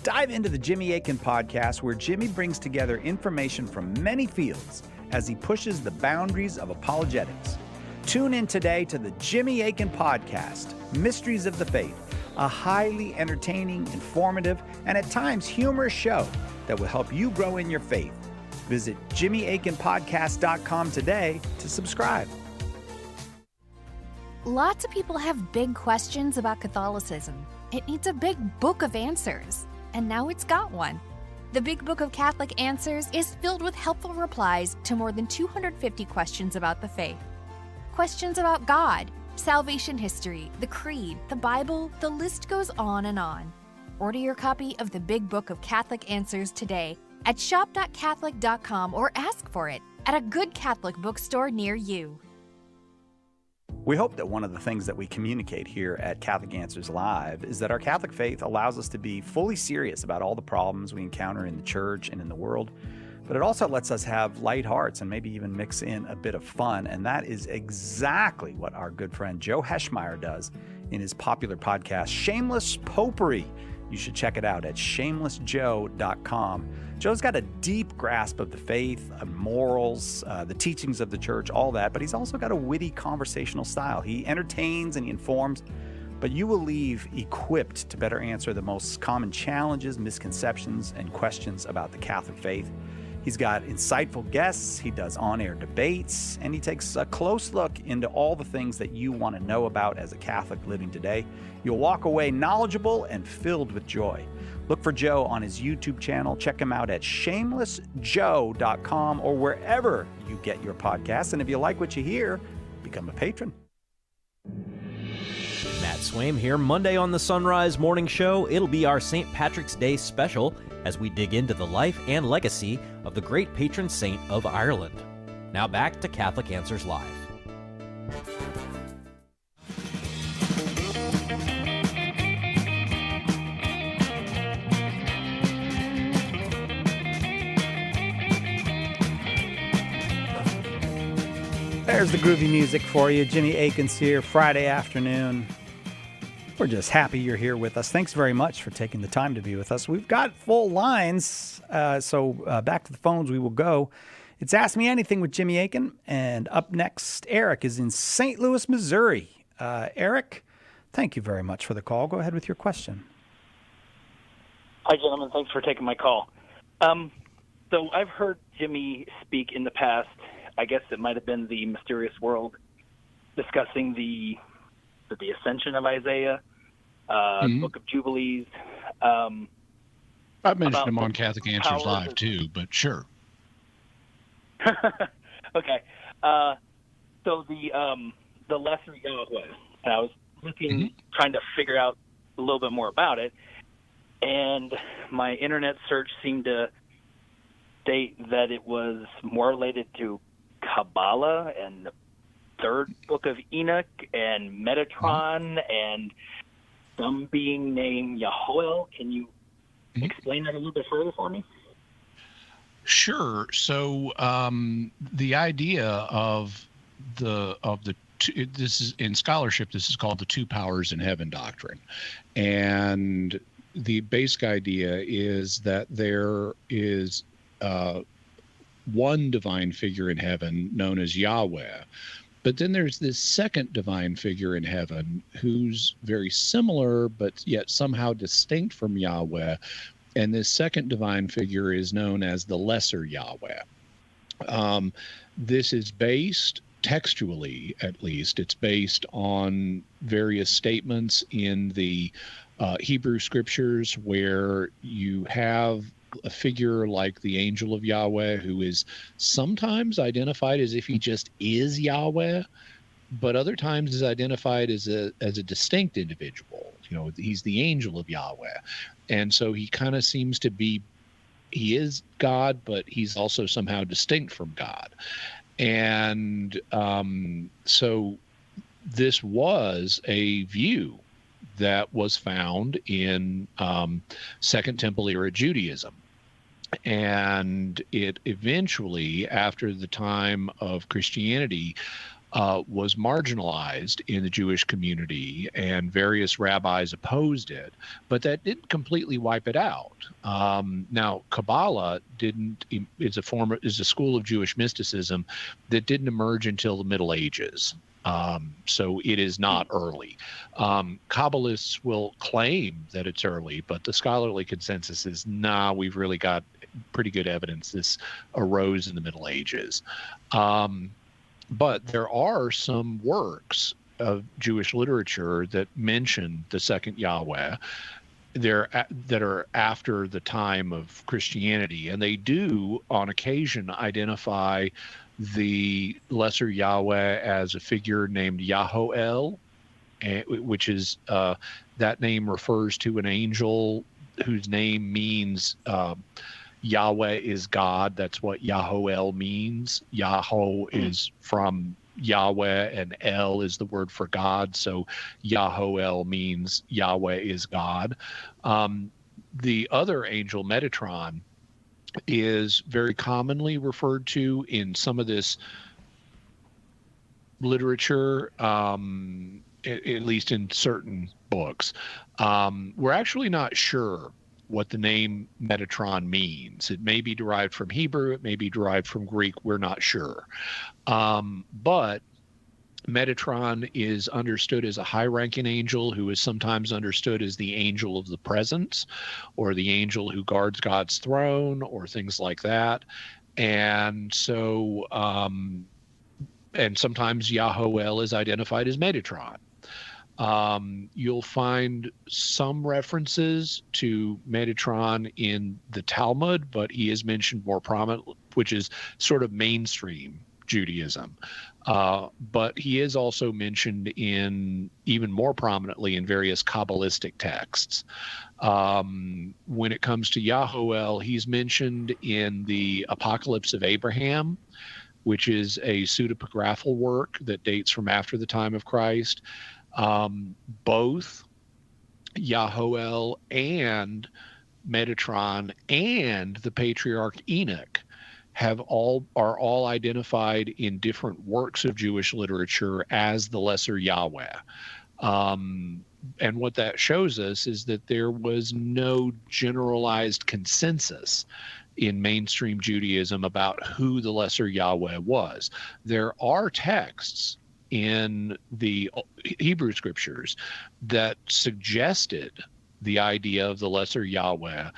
Dive into the Jimmy Akin podcast, where Jimmy brings together information from many fields as he pushes the boundaries of apologetics. Tune in today to the Jimmy Akin podcast, Mysteries of the Faith, a highly entertaining, informative, and at times humorous show that will help you grow in your faith. Visit JimmyAkinPodcast.com today to subscribe. Lots of people have big questions about Catholicism. It needs a big book of answers, and now it's got one. The Big Book of Catholic Answers is filled with helpful replies to more than 250 questions about the faith. Questions about God, salvation history, the Creed, the Bible, the list goes on and on. Order your copy of the Big Book of Catholic Answers today at shop.catholic.com or ask for it at a good Catholic bookstore near you. We hope that one of the things that we communicate here at Catholic Answers Live is that our Catholic faith allows us to be fully serious about all the problems we encounter in the church and in the world, but it also lets us have light hearts and maybe even mix in a bit of fun, and that is exactly what our good friend Joe Heschmeyer does in his popular podcast, Shameless Popery. You should check it out at shamelessjoe.com. Joe's got a deep grasp of the faith, morals, the teachings of the church, all that, but he's also got a witty conversational style. He entertains and he informs, but you will leave equipped to better answer the most common challenges, misconceptions, and questions about the Catholic faith. He's got insightful guests, he does on-air debates, and he takes a close look into all the things that you want to know about as a Catholic living today. You'll walk away knowledgeable and filled with joy. Look for Joe on his YouTube channel. Check him out at shamelessjoe.com or wherever you get your podcasts. And if you like what you hear, become a patron. Matt Swaim here. Monday on the Sunrise Morning Show, it'll be our St. Patrick's Day special as we dig into the life and legacy of the great patron saint of Ireland. Now back to Catholic Answers Live. There's the groovy music for you. Jimmy Akin's here, Friday afternoon. We're just happy you're here with us. Thanks very much for taking the time to be with us. We've got full lines, so back to the phones we will go. It's Ask Me Anything with Jimmy Akin, and up next, Eric is in St. Louis, Missouri. Eric, thank you very much for the call. Go ahead with your question. Hi, gentlemen. Thanks for taking my call. So I've heard Jimmy speak in the past. I guess it might have been the Mysterious World, discussing the Ascension of Isaiah, Book of Jubilees. I've mentioned him on Catholic Answers Live too, but sure. Okay. So the Lesser Yahweh, and I was looking, trying to figure out a little bit more about it, and my internet search seemed to state that it was more related to Kabbalah and the Third Book of Enoch and Metatron and some being named Yahoel. Can you explain that a little bit further for me? Sure. So the idea of the two, this is in scholarship, this is called the two powers in heaven doctrine, and the basic idea is that there is one divine figure in heaven known as Yahweh, But then there's this second divine figure in heaven who's very similar, but yet somehow distinct from Yahweh. And this second divine figure is known as the Lesser Yahweh. This is based, textually at least, it's based on various statements in the Hebrew scriptures where you have a figure like the angel of Yahweh who is sometimes identified as if he just is Yahweh, but other times is identified as a distinct individual. You know, he's the angel of Yahweh. And so he kind of seems to be, he is God, but he's also somehow distinct from God. And so this was a view that was found in Second Temple era Judaism. And it eventually, after the time of Christianity, was marginalized in the Jewish community, and various rabbis opposed it, but that didn't completely wipe it out. Now, Kabbalah is a school of Jewish mysticism that didn't emerge until the Middle Ages. So it is not early. Kabbalists will claim that it's early, but the scholarly consensus is, nah, we've really got pretty good evidence this arose in the Middle Ages. But there are some works of Jewish literature that mention the second Yahweh that are after the time of Christianity, and they do on occasion identify the Lesser Yahweh as a figure named Yahoel, which is that name refers to an angel whose name means Yahweh is God. That's what Yahoel means. Yahoo is from Yahweh, and El is the word for God. So Yahoel means Yahweh is God. The other angel, Metatron, is very commonly referred to in some of this literature, at least in certain books. We're actually not sure what the name Metatron means. It may be derived from Hebrew, it may be derived from Greek, we're not sure. But Metatron is understood as a high-ranking angel who is sometimes understood as the angel of the presence, or the angel who guards God's throne, or things like that. And so, and sometimes Yahoel is identified as Metatron. You'll find some references to Metatron in the Talmud, but he is mentioned more prominently, which is sort of mainstream Judaism. But he is also mentioned in even more prominently in various Kabbalistic texts. When it comes to Yahoel, he's mentioned in the Apocalypse of Abraham, which is a pseudepigraphal work that dates from after the time of Christ. Both Yahoel and Metatron and the patriarch Enoch are all identified in different works of Jewish literature as the Lesser Yahweh. And what that shows us is that there was no generalized consensus in mainstream Judaism about who the Lesser Yahweh was. There are texts in the Hebrew scriptures that suggested the idea of the Lesser Yahweh,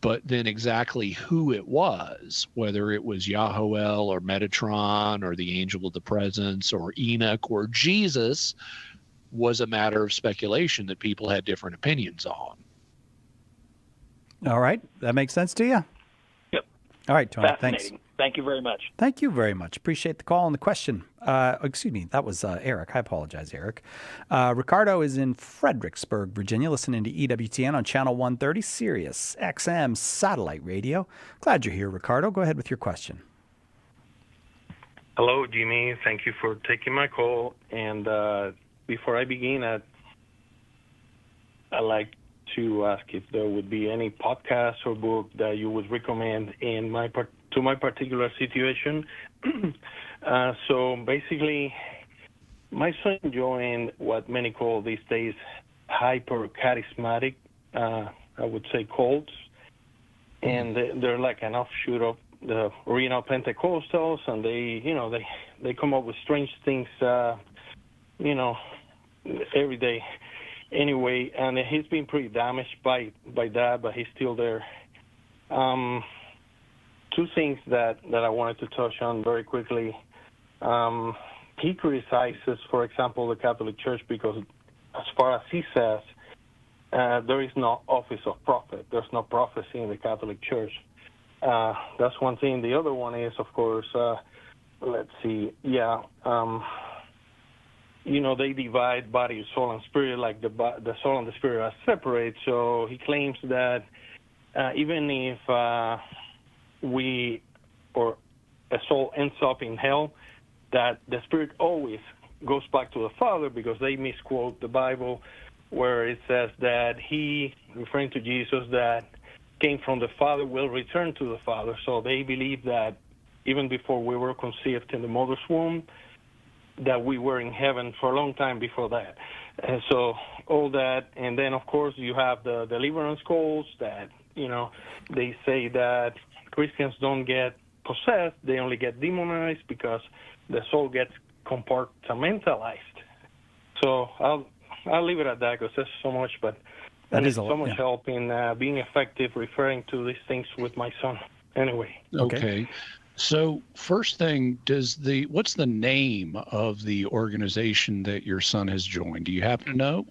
but then exactly who it was, whether it was Yahoel or Metatron or the angel of the presence or Enoch or Jesus, was a matter of speculation that people had different opinions on. All right. That makes sense to you? Yep. All right, Tony. Fascinating. Thanks. Thank you very much. Thank you very much. Appreciate the call and the question. Excuse me, that was Eric. I apologize, Eric. Ricardo is in Fredericksburg, Virginia, listening to EWTN on Channel 130, Sirius XM Satellite Radio. Glad you're here, Ricardo. Go ahead with your question. Hello, Jimmy. Thank you for taking my call. And before I begin, I'd like to ask if there would be any podcast or book that you would recommend to my particular situation. So basically, my son joined what many call these days hyper-charismatic, I would say, cults. And they're like an offshoot of the original Pentecostals, and they come up with strange things, every day. Anyway, and he's been pretty damaged by that, but he's still there. Two things that I wanted to touch on very quickly. He criticizes, for example, the Catholic Church because, as far as he says, there is no office of prophet. There's no prophecy in the Catholic Church. That's one thing. The other one is, of course, let's see. Yeah, they divide body, soul, and spirit, like the soul and the spirit are separate. So he claims that even if a soul ends up in hell, that the spirit always goes back to the Father, because they misquote the Bible where it says that he, referring to Jesus, that came from the Father will return to the Father. So they believe that even before we were conceived in the mother's womb, that we were in heaven for a long time before that. And so all that, and then, of course, you have the deliverance calls that, they say that Christians don't get possessed, they only get demonized because the soul gets compartmentalized. So I'll leave it at that, because there's so much, but that is so much help in being effective referring to these things with my son. Anyway. Okay. So first thing, what's the name of the organization that your son has joined? Do you happen to know?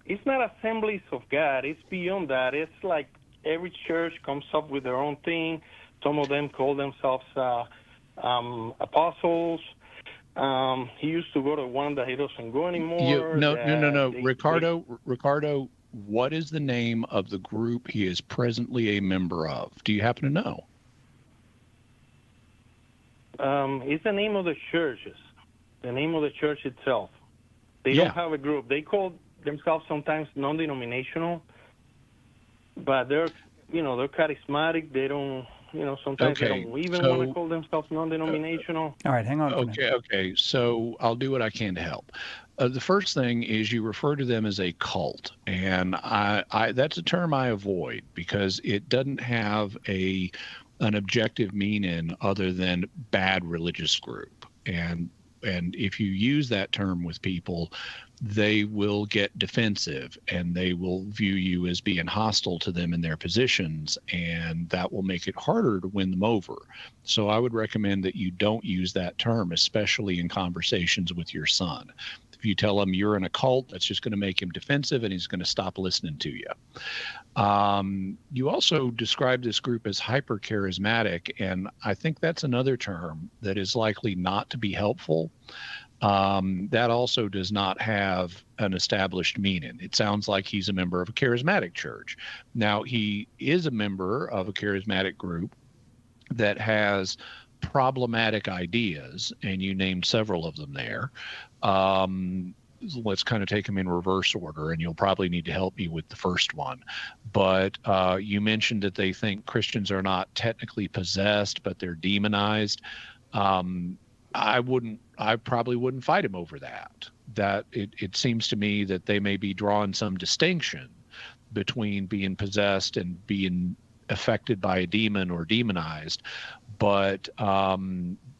It's not Assemblies of God. It's beyond that. It's like every church comes up with their own thing. Some of them call themselves apostles. He used to go to one that he doesn't go anymore. No. Ricardo, what is the name of the group he is presently a member of? Do you happen to know? It's the name of the churches, the name of the church itself. They don't have a group. They call themselves sometimes non-denominational, but they're charismatic. They don't, sometimes they don't even want to call themselves non-denominational. All right, hang on. Okay. So I'll do what I can to help. The first thing is you refer to them as a cult, and I that's a term I avoid because it doesn't have an objective meaning other than bad religious group. And if you use that term with people, they will get defensive and they will view you as being hostile to them in their positions, and that will make it harder to win them over. So I would recommend that you don't use that term, especially in conversations with your son. If you tell him you're in a cult, that's just going to make him defensive and he's going to stop listening to you. You also described this group as hyper-charismatic, and I think that's another term that is likely not to be helpful. That also does not have an established meaning. It sounds like he's a member of a charismatic church. Now, he is a member of a charismatic group that has problematic ideas, and you named several of them there. Let's kind of take them in reverse order, and you'll probably need to help me with the first one. But you mentioned that they think Christians are not technically possessed, but they're demonized. I probably wouldn't fight him over that. That it seems to me that they may be drawing some distinction between being possessed and being affected by a demon or demonized. But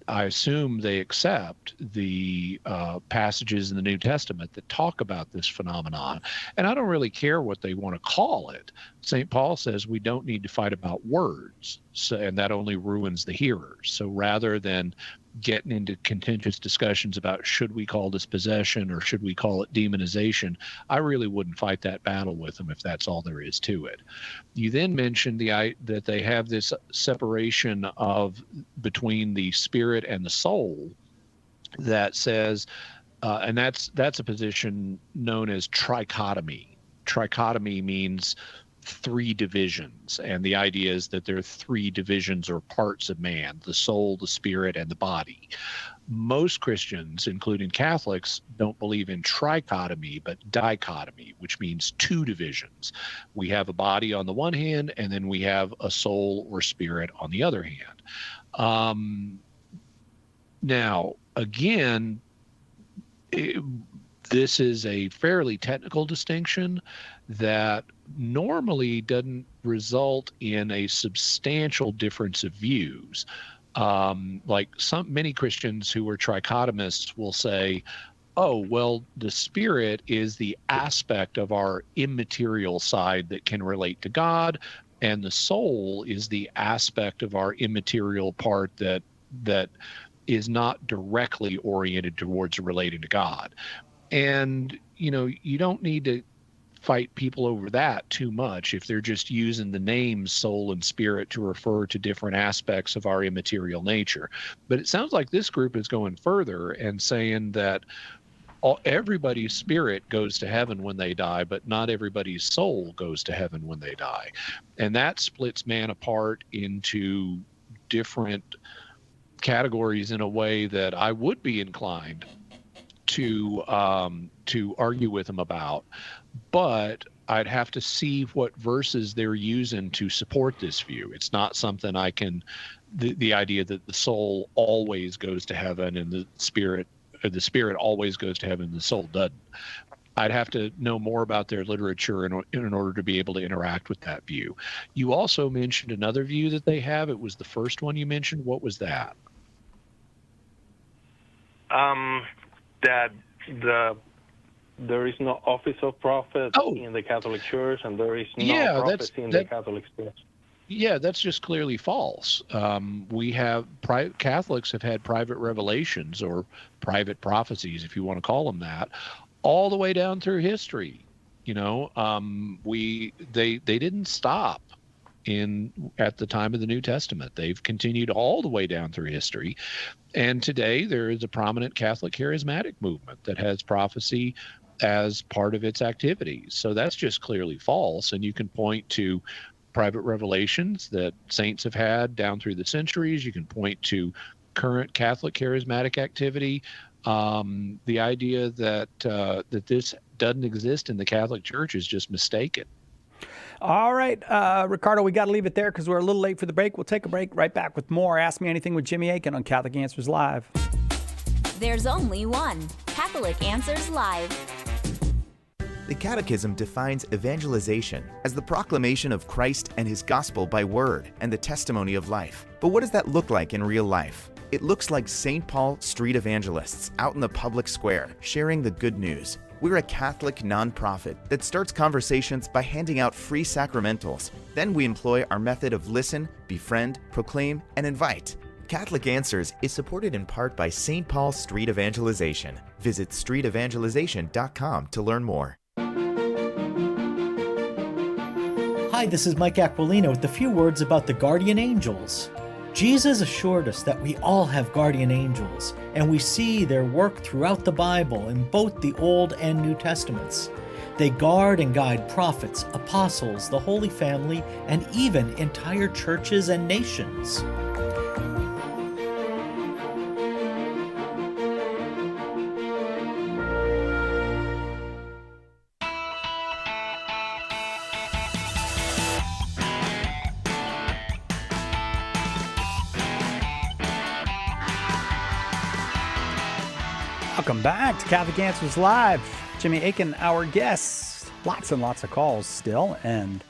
I assume they accept the passages in the New Testament that talk about this phenomenon. And I don't really care what they want to call it. St. Paul says we don't need to fight about words, and that only ruins the hearers. So rather than getting into contentious discussions about should we call this possession or should we call it demonization, I really wouldn't fight that battle with them if that's all there is to it. You then mentioned that they have this separation between the spirit and the soul that says, and that's a position known as trichotomy. Trichotomy means three divisions, and the idea is that there are three divisions or parts of man: the soul, the spirit, and the body. Most Christians, including Catholics, don't believe in trichotomy but dichotomy, which means two divisions. We have a body on the one hand, and then we have a soul or spirit on the other hand. Now, again, this is a fairly technical distinction that normally doesn't result in a substantial difference of views. Like many Christians who are trichotomists will say, oh, well, the spirit is the aspect of our immaterial side that can relate to God, and the soul is the aspect of our immaterial part that is not directly oriented towards relating to God. And, you don't need to fight people over that too much if they're just using the names soul and spirit to refer to different aspects of our immaterial nature. But it sounds like this group is going further and saying that everybody's spirit goes to heaven when they die, but not everybody's soul goes to heaven when they die. And that splits man apart into different categories in a way that I would be inclined to argue with them about. But I'd have to see what verses they're using to support this view. It's not something I can, the idea that the soul always goes to heaven and the spirit always goes to heaven and the soul doesn't. I'd have to know more about their literature in order to be able to interact with that view. You also mentioned another view that they have. It was the first one you mentioned. What was that? That there is no office of prophet in the Catholic Church, and there is no prophecy in the Catholic Church. Yeah, that's just clearly false. Catholics have had private revelations or private prophecies, if you want to call them that, all the way down through history. They didn't stop at the time of the New Testament. They've continued all the way down through history. And today there is a prominent Catholic charismatic movement that has prophecy as part of its activities. So that's just clearly false. And you can point to private revelations that saints have had down through the centuries. You can point to current Catholic charismatic activity. The idea that this doesn't exist in the Catholic Church is just mistaken. All right, Ricardo, we got to leave it there because we're a little late for the break. We'll take a break, right back with more Ask Me Anything with Jimmy Akin on Catholic Answers Live. There's only one Catholic Answers Live. The Catechism defines evangelization as the proclamation of Christ and his gospel by word and the testimony of life. But what does that look like in real life? It looks like St. Paul street evangelists out in the public square sharing the good news. We're a Catholic nonprofit that starts conversations by handing out free sacramentals. Then we employ our method of listen, befriend, proclaim, and invite. Catholic Answers is supported in part by St. Paul Street Evangelization. Visit streetevangelization.com to learn more. Hi, this is Mike Aquilina with a few words about the guardian angels. Jesus assured us that we all have guardian angels, and we see their work throughout the Bible in both the Old and New Testaments. They guard and guide prophets, apostles, the Holy Family, and even entire churches and nations. Welcome back to Catholic Answers Live. Jimmy Akin, our guest. Lots and lots of calls still, and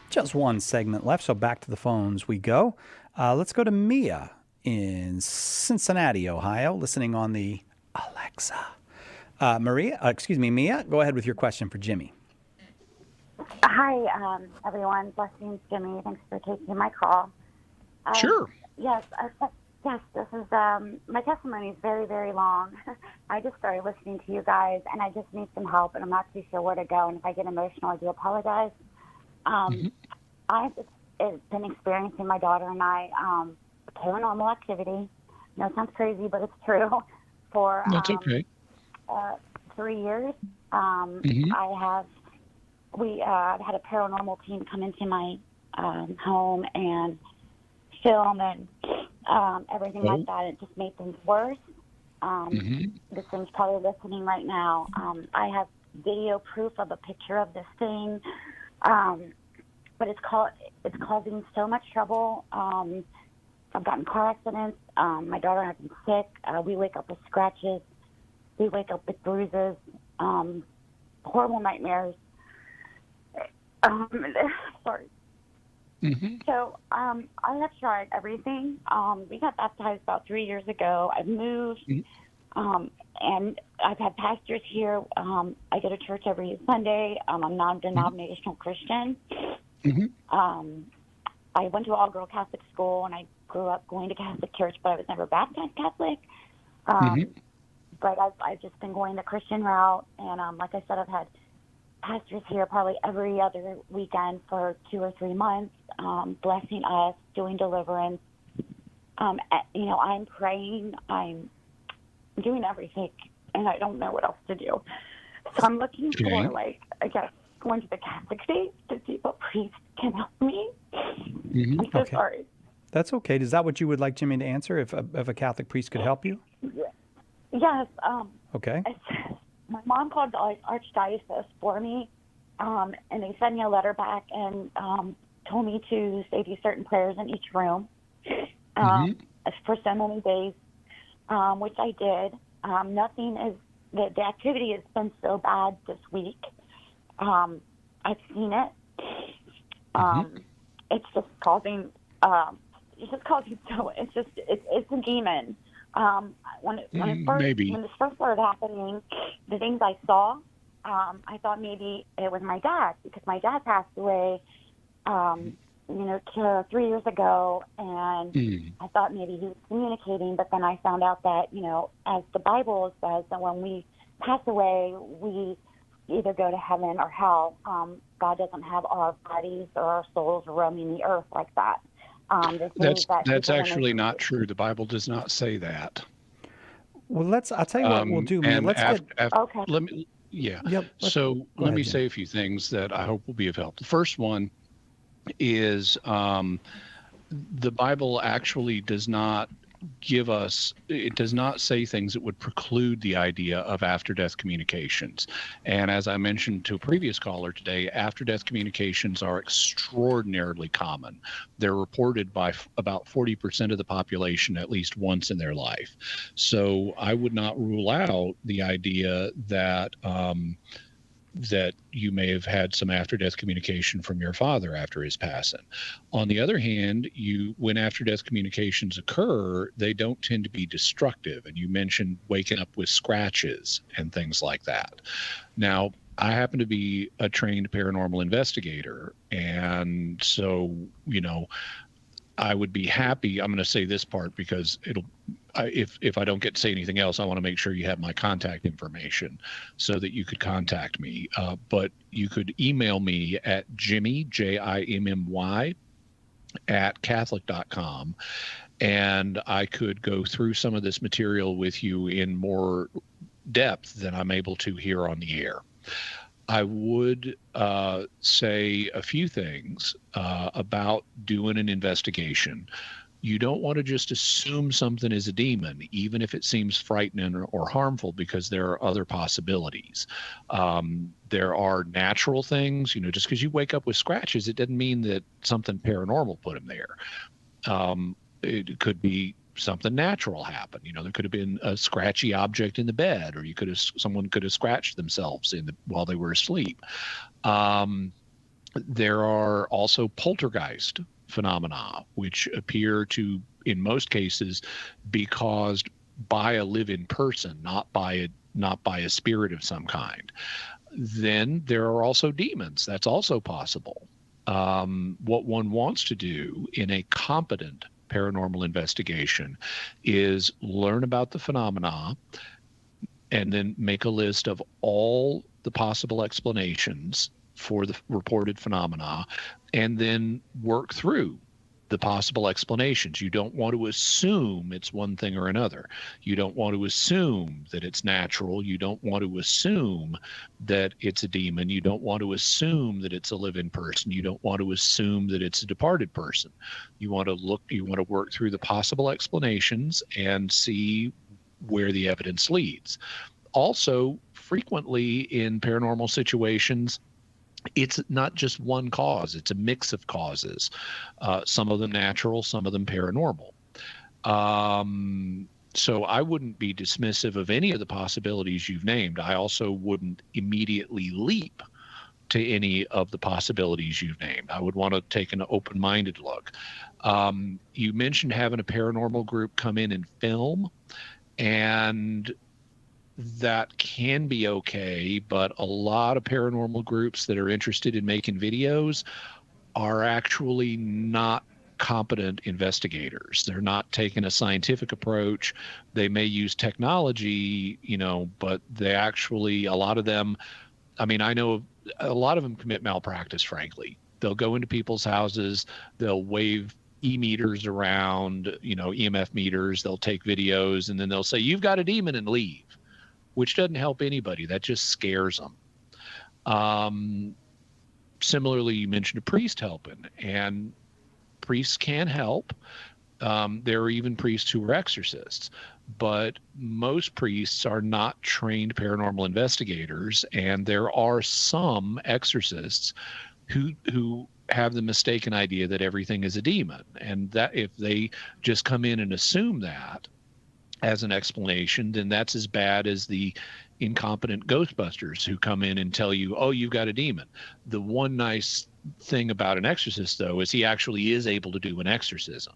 just one segment left, so back to the phones we go. Let's go to Mia in Cincinnati, Ohio, listening on the Alexa. Mia, go ahead with your question for Jimmy. Hi, everyone. Blessings, Jimmy. Thanks for taking my call. Sure. Yes, this is, my testimony is very, very long. I just started listening to you guys, and I just need some help, and I'm not too sure where to go, and if I get emotional, I do apologize. I've been experiencing, my daughter and I, paranormal activity. No, it sounds crazy, but it's true. For That's okay. 3 years, we had a paranormal team come into my home and film and everything like that. It just made things worse. This thing's probably listening right now. I have video proof of a picture of this thing, but it's causing so much trouble. I've gotten car accidents. My daughter has been sick. We wake up with scratches. We wake up with bruises. Horrible nightmares. Sorry. So I have tried everything. We got baptized about 3 years ago. I've moved, and I've had pastors here. I go to church every Sunday. I'm a non-denominational Christian. I went to all-girl Catholic school, and I grew up going to Catholic church, but I was never baptized Catholic. But I've just been going the Christian route, and like I said, I've had pastors here probably every other weekend for 2 or 3 months, blessing us, doing deliverance. I'm praying, I'm doing everything, and I don't know what else to do. So I'm looking for, I guess, going to the Catholic faith to see if a priest can help me. I'm so sorry. That's okay. Is that what you would like Jimmy to answer, if a Catholic priest could help you? Yes. Okay. My mom called the archdiocese for me, and they sent me a letter back and told me to say these certain prayers in each room for so many days, which I did. Nothing is, the activity has been so bad this week. I've seen it. It's just causing, it's a demon. When this first started happening, the things I saw, I thought maybe it was my dad, because my dad passed away, 3 years ago, and I thought maybe he was communicating, but then I found out that, as the Bible says, that when we pass away, we either go to heaven or hell. God doesn't have our bodies or our souls roaming the earth like that. That's actually not true. The Bible does not say that. Well, I'll tell you what we'll do, man. Let me ahead, say a few things that I hope will be of help. The first one is the Bible actually does not say things that would preclude the idea of after-death communications. And as I mentioned to a previous caller today, after-death communications are extraordinarily common. They're reported by about 40% of the population at least once in their life. So I would not rule out the idea that that you may have had some after-death communication from your father after his passing. On the other hand, when after-death communications occur, they don't tend to be destructive. And you mentioned waking up with scratches and things like that. Now, I happen to be a trained paranormal investigator, and so, I would be happy. I'm going to say this part because if I don't get to say anything else, I want to make sure you have my contact information so that you could contact me. But you could email me at Jimmy, Jimmy, at Catholic.com. And I could go through some of this material with you in more depth than I'm able to here on the air. I would say a few things about doing an investigation. You don't want to just assume something is a demon, even if it seems frightening or harmful, because there are other possibilities. There are natural things, just because you wake up with scratches, it doesn't mean that something paranormal put them there. It could be something natural happen. There could have been a scratchy object in the bed, or someone could have scratched themselves while they were asleep. There are also poltergeist phenomena, which appear to, in most cases, be caused by a living person, not by a spirit of some kind. Then there are also demons. That's also possible. What one wants to do in a competent paranormal investigation is learn about the phenomena and then make a list of all the possible explanations for the reported phenomena, and then work through the possible explanations. You don't want to assume it's one thing or another. You don't want to assume that it's natural. You don't want to assume that it's a demon. You don't want to assume that it's a living person. You don't want to assume that it's a departed person. You want to work through the possible explanations and see where the evidence leads. Also, frequently in paranormal situations, it's not just one cause. It's a mix of causes, some of them natural, some of them paranormal. So I wouldn't be dismissive of any of the possibilities you've named. I also wouldn't immediately leap to any of the possibilities you've named. I would want to take an open-minded look. You mentioned having a paranormal group come in and film, and that can be okay, but a lot of paranormal groups that are interested in making videos are actually not competent investigators. They're not taking a scientific approach. They may use technology, but they actually, a lot of them, I know a lot of them commit malpractice, frankly. They'll go into people's houses, they'll wave e-meters around, EMF meters, they'll take videos, and then they'll say, "You've got a demon," and leave, which doesn't help anybody. That just scares them. Similarly, you mentioned a priest helping, and priests can help. There are even priests who are exorcists, but most priests are not trained paranormal investigators, and there are some exorcists who have the mistaken idea that everything is a demon, and that if they just come in and assume that as an explanation, then that's as bad as the incompetent Ghostbusters who come in and tell you, "Oh, you've got a demon." The one nice thing about an exorcist, though, is he actually is able to do an exorcism.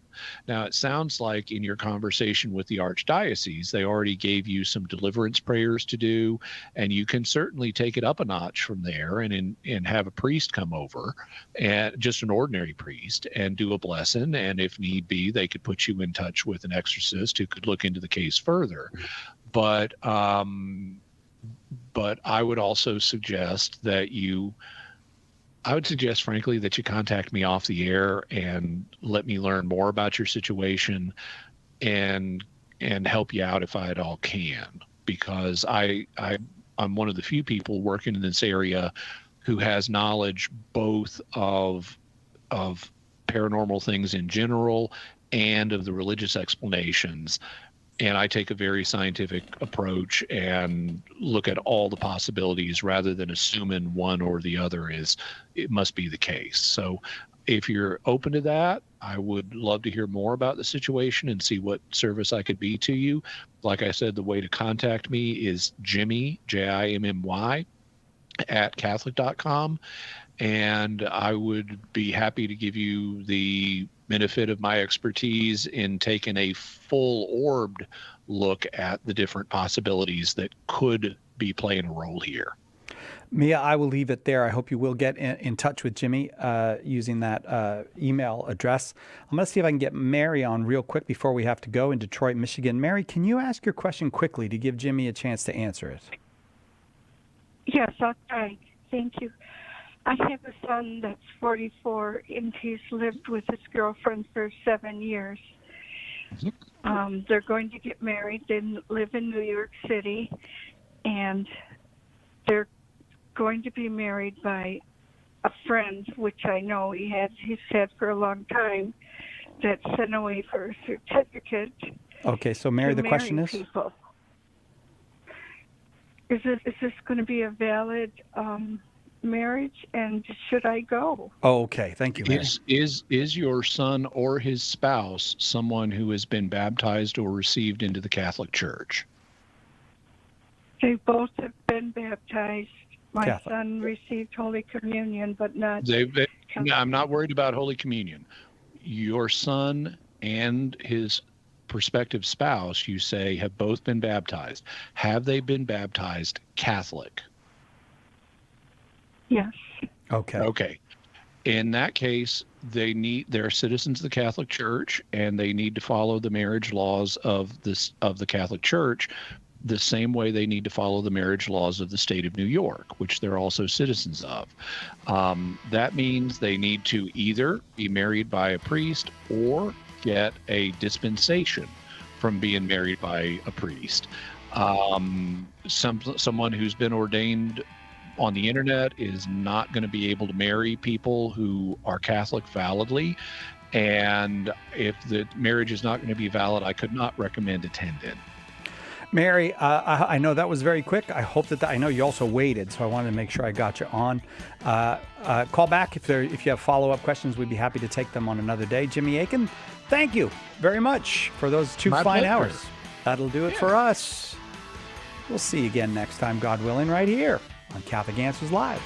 Now, it sounds like in your conversation with the Archdiocese, they already gave you some deliverance prayers to do, and you can certainly take it up a notch from there and have a priest come over, and just an ordinary priest, and do a blessing, and if need be, they could put you in touch with an exorcist who could look into the case further. But I would also suggest that frankly, that you contact me off the air and let me learn more about your situation and help you out if I at all can, because I'm one of the few people working in this area who has knowledge both of paranormal things in general and of the religious explanations. And I take a very scientific approach and look at all the possibilities rather than assuming one or the other it must be the case. So if you're open to that, I would love to hear more about the situation and see what service I could be to you. Like I said, the way to contact me is Jimmy, Jimmy, @Catholic.com. And I would be happy to give you the benefit of my expertise in taking a full-orbed look at the different possibilities that could be playing a role here. Mia, I will leave it there. I hope you will get in touch with Jimmy using that email address. I'm going to see if I can get Mary on real quick before we have to go in Detroit, Michigan. Mary, can you ask your question quickly to give Jimmy a chance to answer it? Yes, I'll try. Thank you. I have a son that's 44, and he's lived with his girlfriend for 7 years. They're going to get married. They live in New York City, and they're going to be married by a friend, which I know he's had for a long time, that sent away for a certificate. Okay, so Mary, the question is? People. Is this going to be a valid marriage, and should I go? Oh, okay. Thank you, Mary. Is your son or his spouse someone who has been baptized or received into the Catholic Church? They both have been baptized. My Catholic. son received Holy Communion, but not... I'm not worried about Holy Communion. Your son and his prospective spouse, you say, have both been baptized. Have they been baptized Catholic? Yes. Okay. In that case, they're citizens of the Catholic Church, and they need to follow the marriage laws of the Catholic Church the same way they need to follow the marriage laws of the state of New York, which they're also citizens of. That means they need to either be married by a priest or get a dispensation from being married by a priest. Someone who's been ordained on the internet is not going to be able to marry people who are Catholic validly. And if the marriage is not going to be valid, I could not recommend attending. Mary, I know that was very quick. I hope I know you also waited, so I wanted to make sure I got you on. Call back if you have follow-up questions. We'd be happy to take them on another day. Jimmy Akin, thank you very much for those two My fine pleasure. hours. That'll do it for us. We'll see you again next time, God willing, right here on Catholic Answers Live.